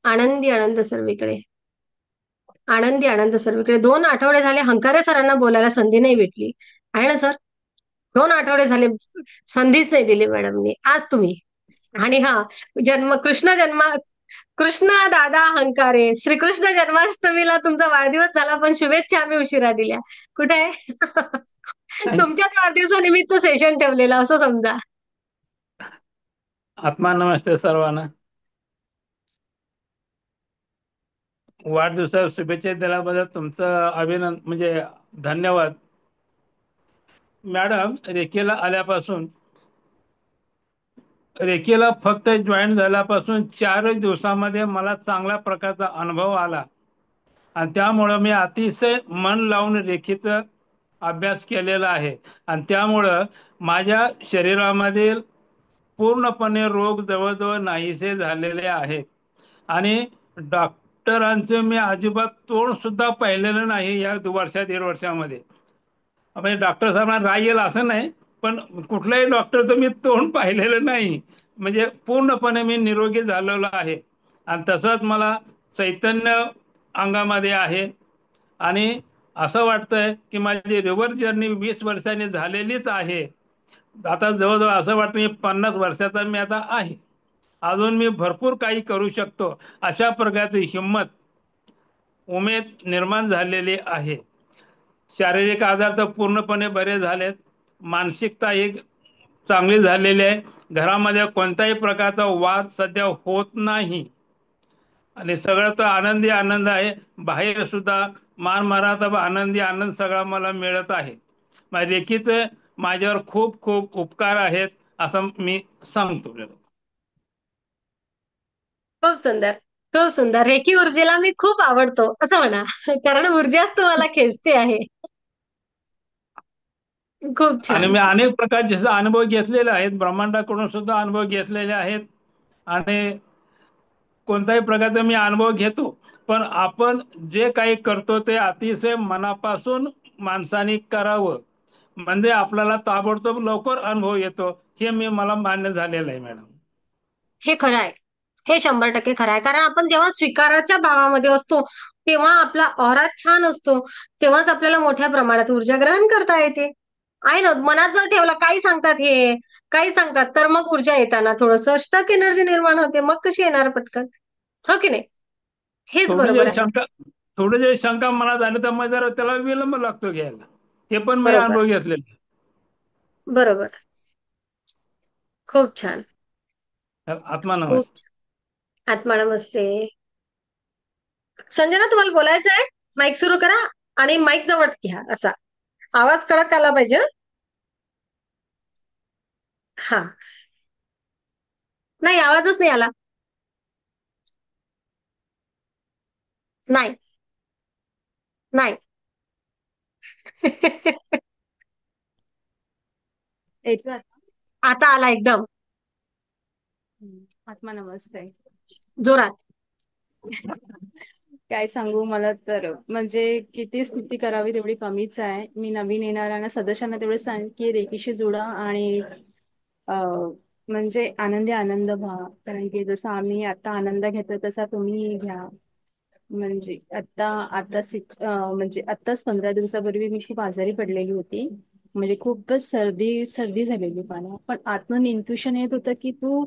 आनंदी आनंद सर्वीकडे. आनंदी आनंद सर्वीकडे. 2 आठवडे झाले हंकारे सरांना बोलायला संधी नाही भेटली आहे ना सर? 2 आठवडे झाले संधीच नाही दिली मॅडमनी. आज तुम्ही. आणि हा, कृष्ण कृष्णा दादा हंकारे, श्रीकृष्ण जन्माष्टमीला तुमचा वाढदिवस झाला, पण शुभेच्छा आम्ही उशिरा दिल्या. कुठे आहे? तुमच्याच वाढदिवसानिमित्त सेशन ठेवलेलं असं समजा. आत्मा नमस्ते सर्वांना. वाढदिवसाला शुभेच्छा दिल्याबद्दल तुमचं अभिनंदन, म्हणजे धन्यवाद. मॅडम, रेखेला फक्त जॉईन झाल्यापासून 4 दिवसामध्ये मला चांगल्या प्रकारचा अनुभव आला आणि त्यामुळं मी अतिशय मन लावून रेखेचा अभ्यास केलेला आहे आणि त्यामुळं माझ्या शरीरामधील पूर्णपणे रोग जवळजवळ नाहीसे झालेले आहेत आणि डॉक्टरांचे मी अजिबात तोंड सुद्धा पाहिलेलं नाही या 1.5 वर्षामध्ये. म्हणजे डॉक्टर साहेबांना राग येईल असं नाही, पण कुठल्याही डॉक्टरचं मी तोंड पाहिलेलं नाही. म्हणजे पूर्णपणे मी निरोगी झालेलो आहे आणि तसंच मला चैतन्य अंगामध्ये आहे आणि असं वाटतंय की माझी रिव्हर्स जर्नी 20 वर्षांनी झालेलीच आहे. आता जवळजवळ असं वाटतं की 50 वर्षाचा मी आता आहे. अजून मी भरपूर काही करू शकतो अशा प्रकारची हिंमत, उमेद निर्माण झालेली आहे. शारीरिक आजार तर पूर्णपणे बरे झालेत, मानसिकता एक चांगली झालेली आहे. घरामध्ये कोणत्याही प्रकारचा वाद सध्या होत नाही आणि सगळं तर आनंदी आनंद आहे. बाहेर सुद्धा माराचा आनंदी आनंद सगळा मला मिळत आहे. माझ्या लेकीचे माझ्यावर खूप खूप उपकार आहेत असं मी सांगतो. खूप सुंदर, खूप सुंदर. रेखी ऊर्जेला मी खूप आवडतो असं म्हणा, कारण ऊर्जाच तुम्हाला खेचते आहे. खूप आणि छान. मी अनेक प्रकारचे अनुभव घेतलेले आहेत, ब्रह्मांडाकडून सुद्धा अनुभव घेतलेले आहेत आणि कोणत्याही प्रकारचा मी अनुभव घेतो, पण आपण जे काही करतो ते अतिशय मनापासून माणसाने करावं, म्हणजे आपल्याला ताबडतोब लवकर अनुभव येतो. हे मला मान्य झालेलं आहे मॅडम. हे खरं आहे, हे 100% खरं आहे. कारण आपण जेव्हा स्वीकाराच्या भावामध्ये असतो तेव्हा आपला ऑरा छान असतो, तेव्हाच आपल्याला मोठ्या प्रमाणात ऊर्जा ग्रहण करता येते. आहे ना, मनात जर ठेवलं काही सांगतात हे, काही सांगतात, तर मग ऊर्जा येताना थोडंसं स्टक एनर्जी निर्माण होते. मग कशी येणार पटकन? हो की नाही? हेच बरोबर आहे. थोडे जे शंका मनात आले तर मग जरा त्याला विलंब लागतो घ्यायला. हे पण मी बरोबर, अनुभव घेतलेले. बरोबर. खूप छान, आत्मा खूप नमस्ते. छान. आत्मा नमस्ते. संजना, तुम्हाला बोलायचं आहे? माईक सुरू करा आणि माईक जवळ घ्या. असा आवाज कडक आला पाहिजे. हा, नाही, आवाजच नाही आला. नाही, नाही. येतोय आता? आता आला एकदम आत्मा नमस्ते. जोरात. काय सांगू, मला तर म्हणजे किती स्तुती करावी तेवढी कमीच आहे. मी नवीन येणाऱ्या सदस्यांना तेवढं सांग की रेकीशी जोडा आणि म्हणजे आनंदी आनंद व्हा. कारण की जसं आम्ही आता आनंद घेतो तसा तुम्ही घ्या. म्हणजे म्हणजे आत्ताच 15 दिवसापूर्वी मी खूप आजारी पडलेली होती. म्हणजे खूपच सर्दी सर्दी झालेली मला, पण आतून इंट्युशन येत होतं की तू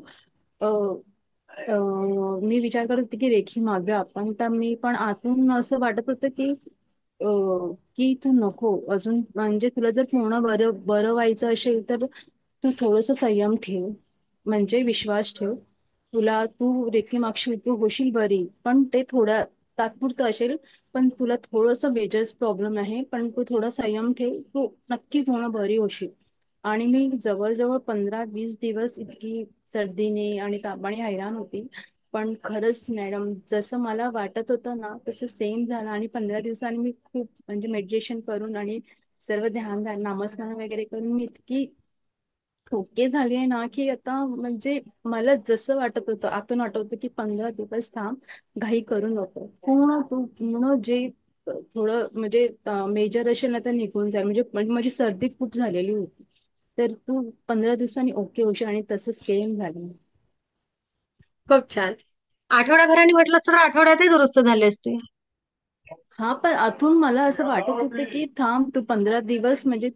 मी विचार करत होते की रेखी मागूया आपण, तर मी पण आतून असं वाटत होतं की तू नको अजून, म्हणजे तुला जर पूर्ण बरं बरं व्हायचं असेल तर तू थोडस संयम ठेव, म्हणजे विश्वास ठेव. तू रेखी मागशील, तू होशील बरी, पण ते थोडं तात्पुरतं असेल. पण तुला थोडंसं मेजर्स प्रॉब्लेम आहे, पण तू थोडा संयम ठेव, तू नक्की पूर्ण बरी होशील. आणि मी जवळजवळ 15-20 दिवस इतकी सर्दीने आणि तापाने हैराण होती. पण खरंच मॅडम, जसं मला वाटत होतं ना तसं सेम झालं. आणि 15 दिवसांनी मी खूप म्हणजे मेडिटेशन करून आणि सर्व ध्यान नामस्मरण वगैरे करून मी इतकी ओके झाली आहे ना, की आता म्हणजे मला जसं वाटत होतं आतून वाटत होतं की 15 दिवस थांब, घाई करू नको, पूर्ण जे थोडं म्हणजे मेजर असेल ना तर निघून जाईल. म्हणजे माझी सर्दी खूप झालेली होती, तर तू 15 दिवसांनी ओके होशील. आणि तसं सेम झालं. खूप छान. आठवड्याभराने म्हटलं तर आठवड्यातही दुरुस्त झाले असते. हा, पण आतून मला असं वाटत होतं की थांब तू 15 दिवस, म्हणजे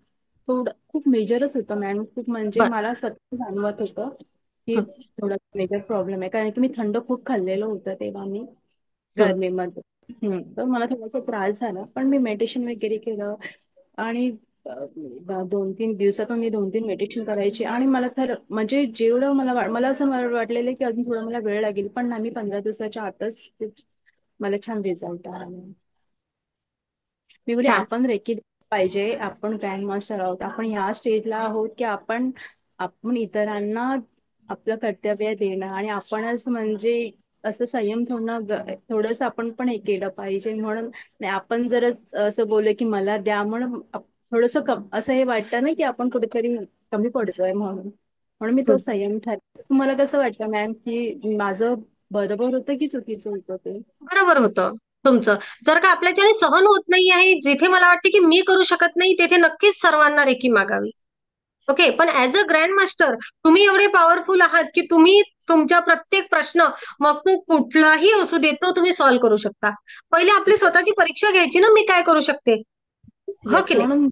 थोडं खूप मेजरच होतं मॅम. खूप म्हणजे बर, मला स्वतः जाणवत होतं की हं, थोडा मेजर प्रॉब्लेम आहे, कारण की मी थंड खूप खाल्लेलं होतं तेव्हा मी हं. गरमीमध्ये. तर मला थोडासा त्रास झाला, पण मी मेडिटेशन वगैरे केलं आणि 2-3 दिवसातून मी 2-3 मेडिटेशन करायचे आणि मला तर म्हणजे जेवढं मला असं वाटलेलं की अजून थोडा मला वेळ लागेल, पण नाही, मी 15 दिवसाच्या आतच खूप मला छान रिझल्ट आला. मी बोलले छान. आपण रेकी पाहिजे, आपण ग्रँड मास्टर आहोत, आपण ह्या स्टेजला आहोत की आपण आपण इतरांना आपलं कर्तव्य देणं आणि आपणच म्हणजे असं संयम ठेवणं, थोडंसं आपण पण हे केलं पाहिजे. म्हणून नाही, आपण जर असं बोललो की मला द्या म्हणून थोडंसं असं हे वाटतं ना की आपण कुठेतरी कमी पडतोय म्हणून म्हणून मी तो हं. संयम ठरवला. तुम्हाला कसं वाटतं मॅम की माझं बरोबर होतं की चुकीचं होतं ते? बरोबर होतं तुमचं. जर का आपल्याच्याने सहन होत नाही आहे, जिथे मला वाटते की मी करू शकत नाही, तेथे नक्कीच सर्वांना रेकी मागावी. ओके. पण ऍज अ ग्रँड मास्टर तुम्ही एवढे पॉवरफुल आहात की तुम्ही तुमच्या प्रत्येक प्रश्न, मग तो कुठलाही असू दे, तो तुम्ही सॉल्व्ह करू शकता. पहिले आपली स्वतःची परीक्षा घ्यायची ना, मी काय करू शकते, हो येस, की नाही? म्हणून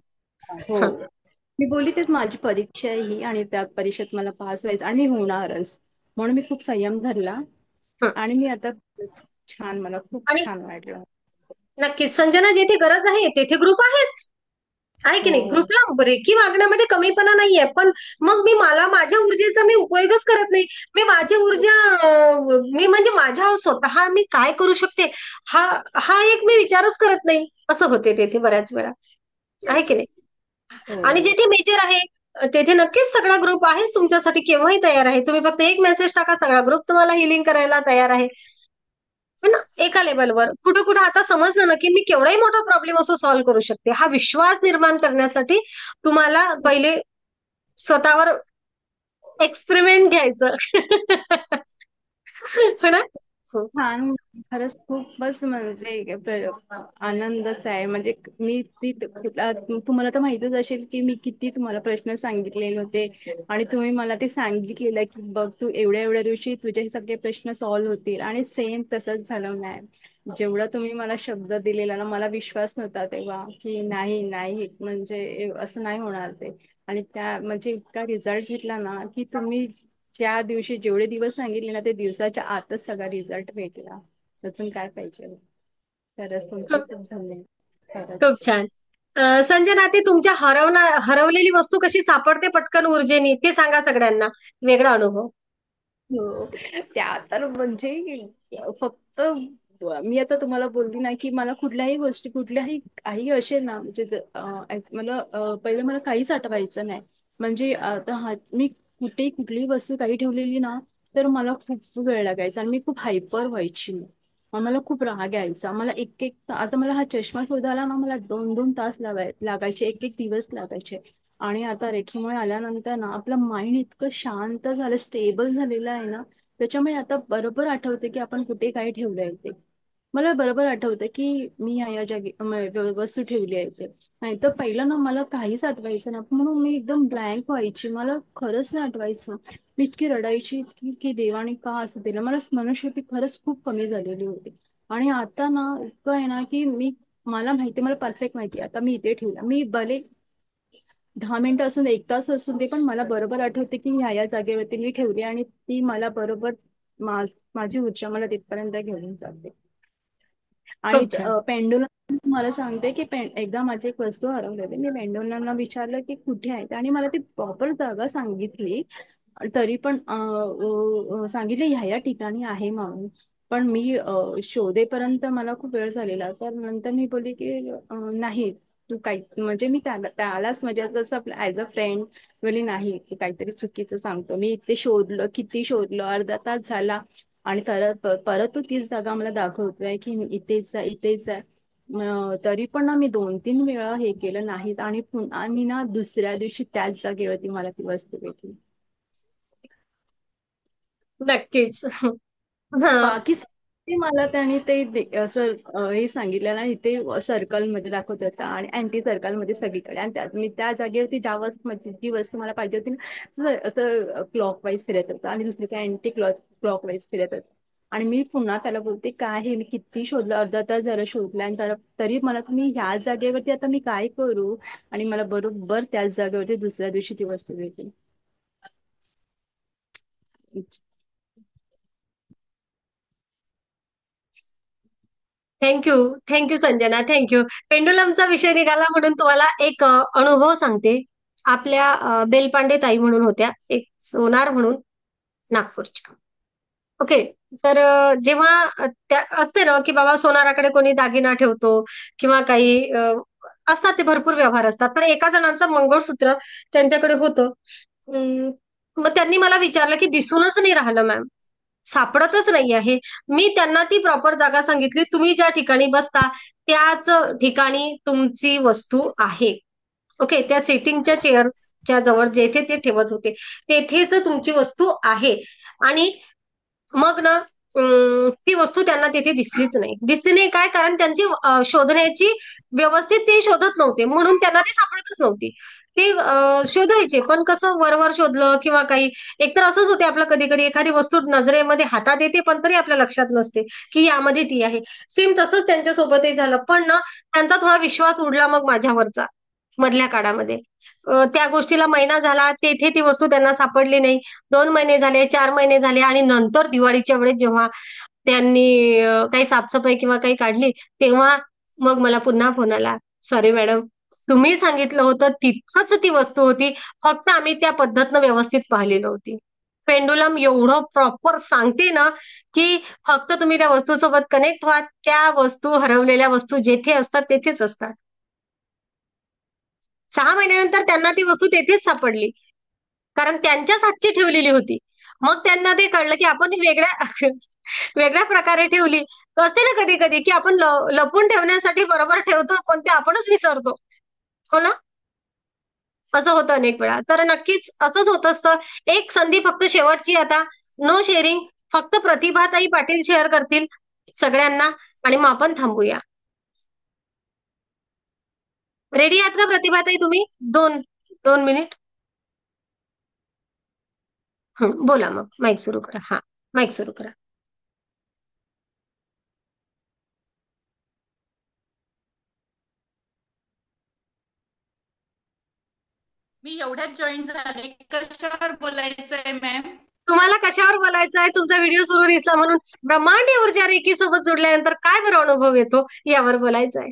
हो, हं, मी बोलली तेच, माझी परीक्षा आहे ही आणि त्या परीक्षेत मला पास व्हायचं आणि मी होणारच. म्हणून मी खूप संयम धरला हं. आणि मी आता छान, मला खूप आणि छान वाटलं. नक्कीच संजना, जेथे गरज आहे तेथे ग्रुप आहेच. आहे की हो, नाही? हो. ग्रुपला रेकी मागण्यामध्ये कमीपणा नाहीये. पण मग मला माझ्या ऊर्जेचा मी उपयोगच करत नाही. मी माझी ऊर्जा मी म्हणजे माझ्या स्वतः मी काय करू शकते, हा हा एक मी विचारच करत नाही. असं होते तेथे बऱ्याच वेळा. आहे की नाही? आणि हो. जेथे मेजर आहे तेथे नक्कीच सगळा ग्रुप आहेच तुमच्यासाठी, केव्हाही तयार आहे. तुम्ही फक्त एक मेसेज टाका, सगळा ग्रुप तुम्हाला हिलिंग करायला तयार आहे. पण एका लेवलवर कुठं कुठं आता समजलं ना, की मी केवढाही मोठा प्रॉब्लेम असं सॉल्व्ह करू शकते. हा विश्वास निर्माण करण्यासाठी तुम्हाला पहिले स्वतःवर एक्सपेरिमेंट घ्यायचं. हो ना? हो. छान, खरंच खूपच म्हणजे आनंदच आहे. म्हणजे तुम्हाला तर माहितच असेल की मी किती तुम्हाला प्रश्न सांगितलेले होते आणि तुम्ही मला ते सांगितलेलं की बघ, तू एवढ्या एवढ्या दिवशी तुझे हे सगळे प्रश्न सॉल्व्ह होतील आणि सेम तसंच झालं मॅम. जेवढा तुम्ही मला शब्द दिलेला ना, मला विश्वास नव्हता तेव्हा की नाही नाही, म्हणजे असं नाही होणार ते. आणि त्या म्हणजे इतका रिझल्ट घेतला ना की तुम्ही ज्या दिवशी जेवढे दिवस सांगितले ना, ते दिवसाच्या आतच सगळा रिझल्ट भेटला. अजून काय पाहिजे? खरंच तुमचे खूप खूप धन्यवाद. खूप खरंच. छान. संजना, ते तुमच्या हरवलेली वस्तू कशी सापडते पटकन ऊर्जेने, ते सांगा सगळ्यांना. वेगळा अनुभव. हो, त्या तर म्हणजे फक्त मी आता तुम्हाला बोलली ना की मला कुठल्याही गोष्टी, कुठल्याही काही असेल ना, म्हणजे मला पहिले मला काहीच आठवायचं नाही. म्हणजे आता मी कुठेही कुठलीही वस्तू काही ठेवलेली ना, तर मला खूप वेळ लागायचा आणि मी खूप हायपर व्हायची. मला खूप राग यायचा. मला एक एक आता मला हा चष्मा शोधायला ना, मला 2-2 तास लागायचे, एक एक दिवस लागायचे. आणि आता रेखीमुळे आल्यानंतर ना, आपलं माइंड इतकं शांत झालं, स्टेबल झालेलं आहे ना, त्याच्यामुळे आता बरोबर आठवते की आपण कुठे काय ठेवलंय ते. मला बरोबर आठवतं की मी या जागी वस्तू ठेवली आहे ते. नाही तर पहिलं ना, मला काहीच आठवायचं ना, म्हणून मी एकदम ब्लँक व्हायची. मला खरंच नाही आठवायचं. मी इतकी रडायची, इतकी की देवाने का असं दिलं. मला स्मरणशक्ती खरंच खूप कमी झालेली होती. आणि आता ना इतकं आहे ना की मला माहिती, मला परफेक्ट माहिती आता मी इथे ठेवलं. मी भले 10 मिनिटं असून 1 तास असून दे, पण मला बरोबर आठवते की ह्या जागेवरती मी ठेवली आणि ती मला बरोबर माझी ऊर्जा मला तिथपर्यंत घेऊन जाते. आणि खूप छान. पेंडुलम मला सांगते की एकदा माझी एक वस्तू हरवलेली. मी पेंडुलमला विचारलं की कुठे आहे आणि मला ती प्रॉपर जागा सांगितली. तरी पण सांगितले ह्या ह्या ठिकाणी आहे म्हणून. पण मी शोधेपर्यंत मला खूप वेळ झालेला. तर नंतर मी बोलली की नाही, तू काही म्हणजे मी त्यालाच म्हणजे जसं ऍज अ फ्रेंड बोलली, नाही तू काहीतरी चुकीचं सांगतो. मी इथे शोधलं, किती शोधलं, अर्धा तास झाला आणि परत परत तो तीच जागा मला दाखवतोय की इथेच आहे, इथेच आहे. तरी पण ना, मी 2-3 वेळा हे केलं नाहीच आणि पुन्हा मी ना दुसऱ्या दिवशी त्याच जागेवरती मला ती वस्तू भेटली. नक्कीच. हं. बाकी ते मला त्याने असं हे सांगितलं ना, इथे सर्कल मध्ये दाखवत होता आणि अँटी सर्कल मध्ये सगळीकडे. आणि मी त्या जागेवरती ज्या वस्तू म्हणजे जी वस्तू मला पाहिजे होती ना, असं क्लॉकवाईज फिरत होतं आणि दुसरी काय अँटी क्लॉकवाईज फिरत होतं. आणि मी पुन्हा त्याला बोलते, काय हे मी किती शोधलं, अर्धा तास जरा शोधलं आणि तरी मला तुम्ही ह्या जागेवरती आता मी काय करू. आणि मला बरोबर त्याच जागेवरती दुसऱ्या दिवशी ती वस्तू भेटली. थँक्यू. Thank you Sanjana, thank you. पेंडुलमचा विषय निघाला म्हणून तुम्हाला एक अनुभव सांगते. आपल्या बेलपांडे ताई म्हणून होत्या, एक सोनार म्हणून नागपूरच्या. ओके. तर जेव्हा त्या असते ना, की बाबा सोनाराकडे कोणी दागिना ठेवतो किंवा काही असतात, ते भरपूर व्यवहार असतात. पण एका जणांचं मंगळसूत्र त्यांच्याकडे होतं. मग त्यांनी मला विचारलं, की दिसूनच नाही राहिलं मॅम, सापडतच नाही आहे. मी त्यांना ती प्रॉपर जागा सांगितली, तुम्ही ज्या ठिकाणी बसता त्याच ठिकाणी तुमची वस्तू आहे. ओके. त्या सिटिंगच्या चेअरच्या जवळ जेथे ते ठेवत होते तेथेच तुमची वस्तू आहे. आणि मग ना ती वस्तू त्यांना तिथे दिसलीच नाही. दिसली नाही काय? कारण त्यांची शोधण्याची व्यवस्थित ते शोधत नव्हते, म्हणून त्यांना ती सापडतच नव्हती. ते शोधायचे, पण कसं वरवर शोधलं किंवा काही. एकतर असंच होते आपलं, कधी कधी एखादी वस्तू नजरेमध्ये हातात येते पण तरी आपल्या लक्षात नसते की यामध्ये ती आहे. सेम तसंच त्यांच्यासोबतही झालं. पण ना त्यांचा थोडा विश्वास उडला मग माझ्यावरचा मधल्या काळामध्ये. त्या गोष्टीला महिना झाला, तेथे ती वस्तू त्यांना सापडली नाही. 2 महिने झाले, 4 महिने झाले, आणि नंतर दिवाळीच्या वेळेस जेव्हा त्यांनी काही साफसफाई किंवा काही काढली, तेव्हा मग मला पुन्हा फोन आला, सॉरी मॅडम, तुम्ही सांगितलं होतं तिथंच ती वस्तू होती, फक्त आम्ही त्या पद्धतीनं व्यवस्थित पाहिली नव्हती. पेंडुलम एवढं प्रॉपर सांगते ना, की फक्त तुम्ही त्या वस्तूसोबत कनेक्ट व्हा. त्या वस्तू, हरवलेल्या वस्तू जेथे असतात तेथेच असतात. 6 महिन्यानंतर त्यांना ती वस्तू तेथेच सापडली, कारण त्यांच्याच हातची ठेवलेली होती. मग त्यांना ते कळलं की आपण वेगळ्या वेगळ्या प्रकारे ठेवली. असते ना कधी कधी, की आपण लपून ठेवण्यासाठी बरोबर ठेवतो, पण ते आपणच विसरतो. हो ना? असं होतं अनेक वेळा. तर नक्कीच असंच होत असतं. एक संधी फक्त शेवटची आता, नो शेअरिंग. फक्त प्रतिभाताई पाटील शेअर करतील सगळ्यांना, आणि मग आपण थांबूया. रेडी आहात का प्रतिभाताई तुम्ही? 2 मिनिट. बोला, मग माईक सुरू करा. हा, माईक सुरू करा. मी एवढ्यात जॉईन झाले, कशावर बोलायचंय मॅम? तुम्हाला कशावर बोलायचं आहे? तुमचा व्हिडिओ सुरू दिसला म्हणून. ब्रह्मांडी ऊर्जा रेकी सोबत जोडल्यानंतर काय बरं अनुभव येतो यावर बोलायचं आहे.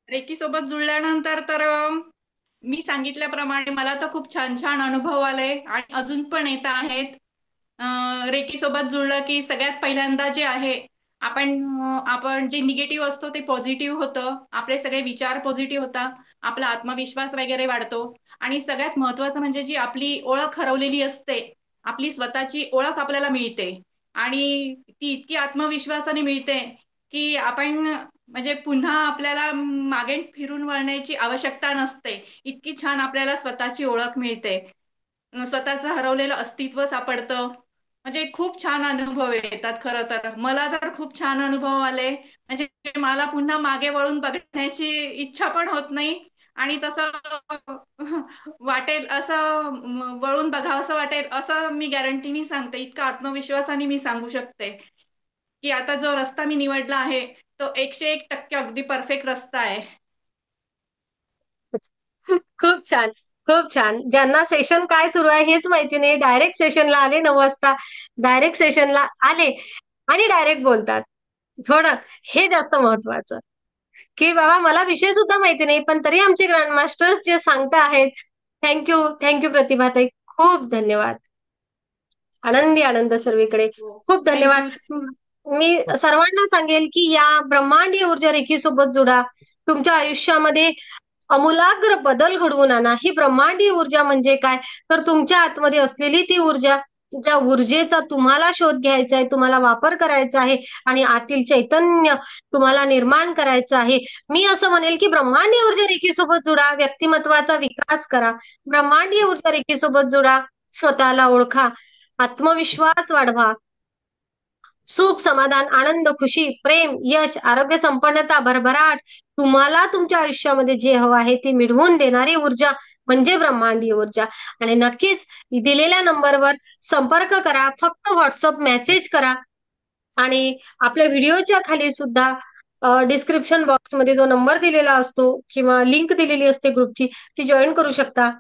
रेकी सोबत जुळल्यानंतर तर मी सांगितल्याप्रमाणे मला तर खूप छान छान अनुभव आले आणि अजून पण येत आहेत. रेकी सोबत जुळलं की सगळ्यात पहिल्यांदा जे आहे, आपण जे निगेटिव्ह असतो ते पॉझिटिव्ह होतं. आपले सगळे विचार पॉझिटिव्ह होतात. आपला आत्मविश्वास वगैरे वाढतो. आणि सगळ्यात महत्वाचं म्हणजे जी आपली ओळख हरवलेली असते, आपली स्वतःची ओळख आपल्याला मिळते. आणि ती इतकी आत्मविश्वासाने मिळते की आपण म्हणजे पुन्हा आपल्याला मागे फिरून वळण्याची आवश्यकता नसते. इतकी छान आपल्याला स्वतःची ओळख मिळते. स्वतःचं हरवलेलं अस्तित्व सापडतं. म्हणजे खूप छान अनुभव येतात. खरं तर मला तर खूप छान अनुभव आले. म्हणजे मला पुन्हा मागे वळून बघण्याची इच्छा पण होत नाही. आणि तसं वाटेल असं वळून बघावंसं वाटेल असं मी गॅरंटीनी सांगते. इतका आत्मविश्वासाने मी सांगू शकते की आता जो रस्ता मी निवडला आहे तो 101% अगदी परफेक्ट रस्ता आहे. खूप छान, खूप छान. ज्यांना सेशन काय सुरू आहे हेच माहिती नाही, डायरेक्ट सेशनला आले 9 वाजता, डायरेक्ट सेशनला आले आणि डायरेक्ट बोलतात. थोडं हे जास्त महत्वाचं, की बाबा मला विषय सुद्धा माहिती नाही, पण तरी आमचे ग्रँड मास्टर्स जे सांगता आहेत. थँक्यू, थँक्यू प्रतिभाताई, खूप धन्यवाद. आनंदी आनंद सर्वीकडे. खूप धन्यवाद. मी सर्वांना सांगेल की या ब्रह्मांडीय ऊर्जा रेखी सोबत जोडा. तुमच्या आयुष्यामध्ये आमूलाग्र बदल घडवून आणा. ही ब्रह्मांडीय ऊर्जा म्हणजे काय? तर तुमच्या आतमध्ये असलेली ती ऊर्जा, ज्या ऊर्जेचा तुम्हाला शोध घ्यायचा आहे, तुम्हाला वापर करायचा आहे, आणि आतील चैतन्य तुम्हाला निर्माण करायचं आहे. मी असं म्हणेल की ब्रह्मांडीय ऊर्जा रेखी सोबत जोडा, व्यक्तिमत्वाचा विकास करा. ब्रह्मांडीय ऊर्जा रेखी सोबत जोडा, स्वतःला ओळखा, आत्मविश्वास वाढवा. सुख, समाधान, आनंद, खुशी, प्रेम, यश, आरोग्य, संपन्नता, भरभराट, तुम्हाला तुमच्या आयुष्यामध्ये जे हवं आहे ते मिळवून देणारी ऊर्जा म्हणजे ब्रह्मांडीय ऊर्जा. आणि नक्कीच दिलेल्या नंबरवर संपर्क करा. फक्त व्हॉट्सअप मेसेज करा. आणि आपल्या व्हिडिओच्या खाली सुद्धा डिस्क्रिप्शन बॉक्समध्ये जो नंबर दिलेला असतो किंवा लिंक दिलेली असते ग्रुपची, ती जॉईन करू शकता.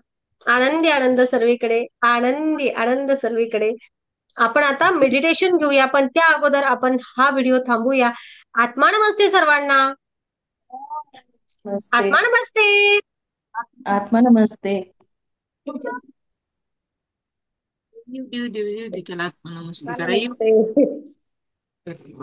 आनंदी आनंद सर्वीकडे, आनंदी आनंद सर्वीकडे. आपण आता मेडिटेशन घेऊया, पण त्या अगोदर आपण हा व्हिडिओ थांबूया. आत्मा नमस्ते सर्वांना. नमस्ते. आत्मा नमस्ते. आत्मा नमस्ते. त्याला आत्मा नमस्ते करा. नमस्ते.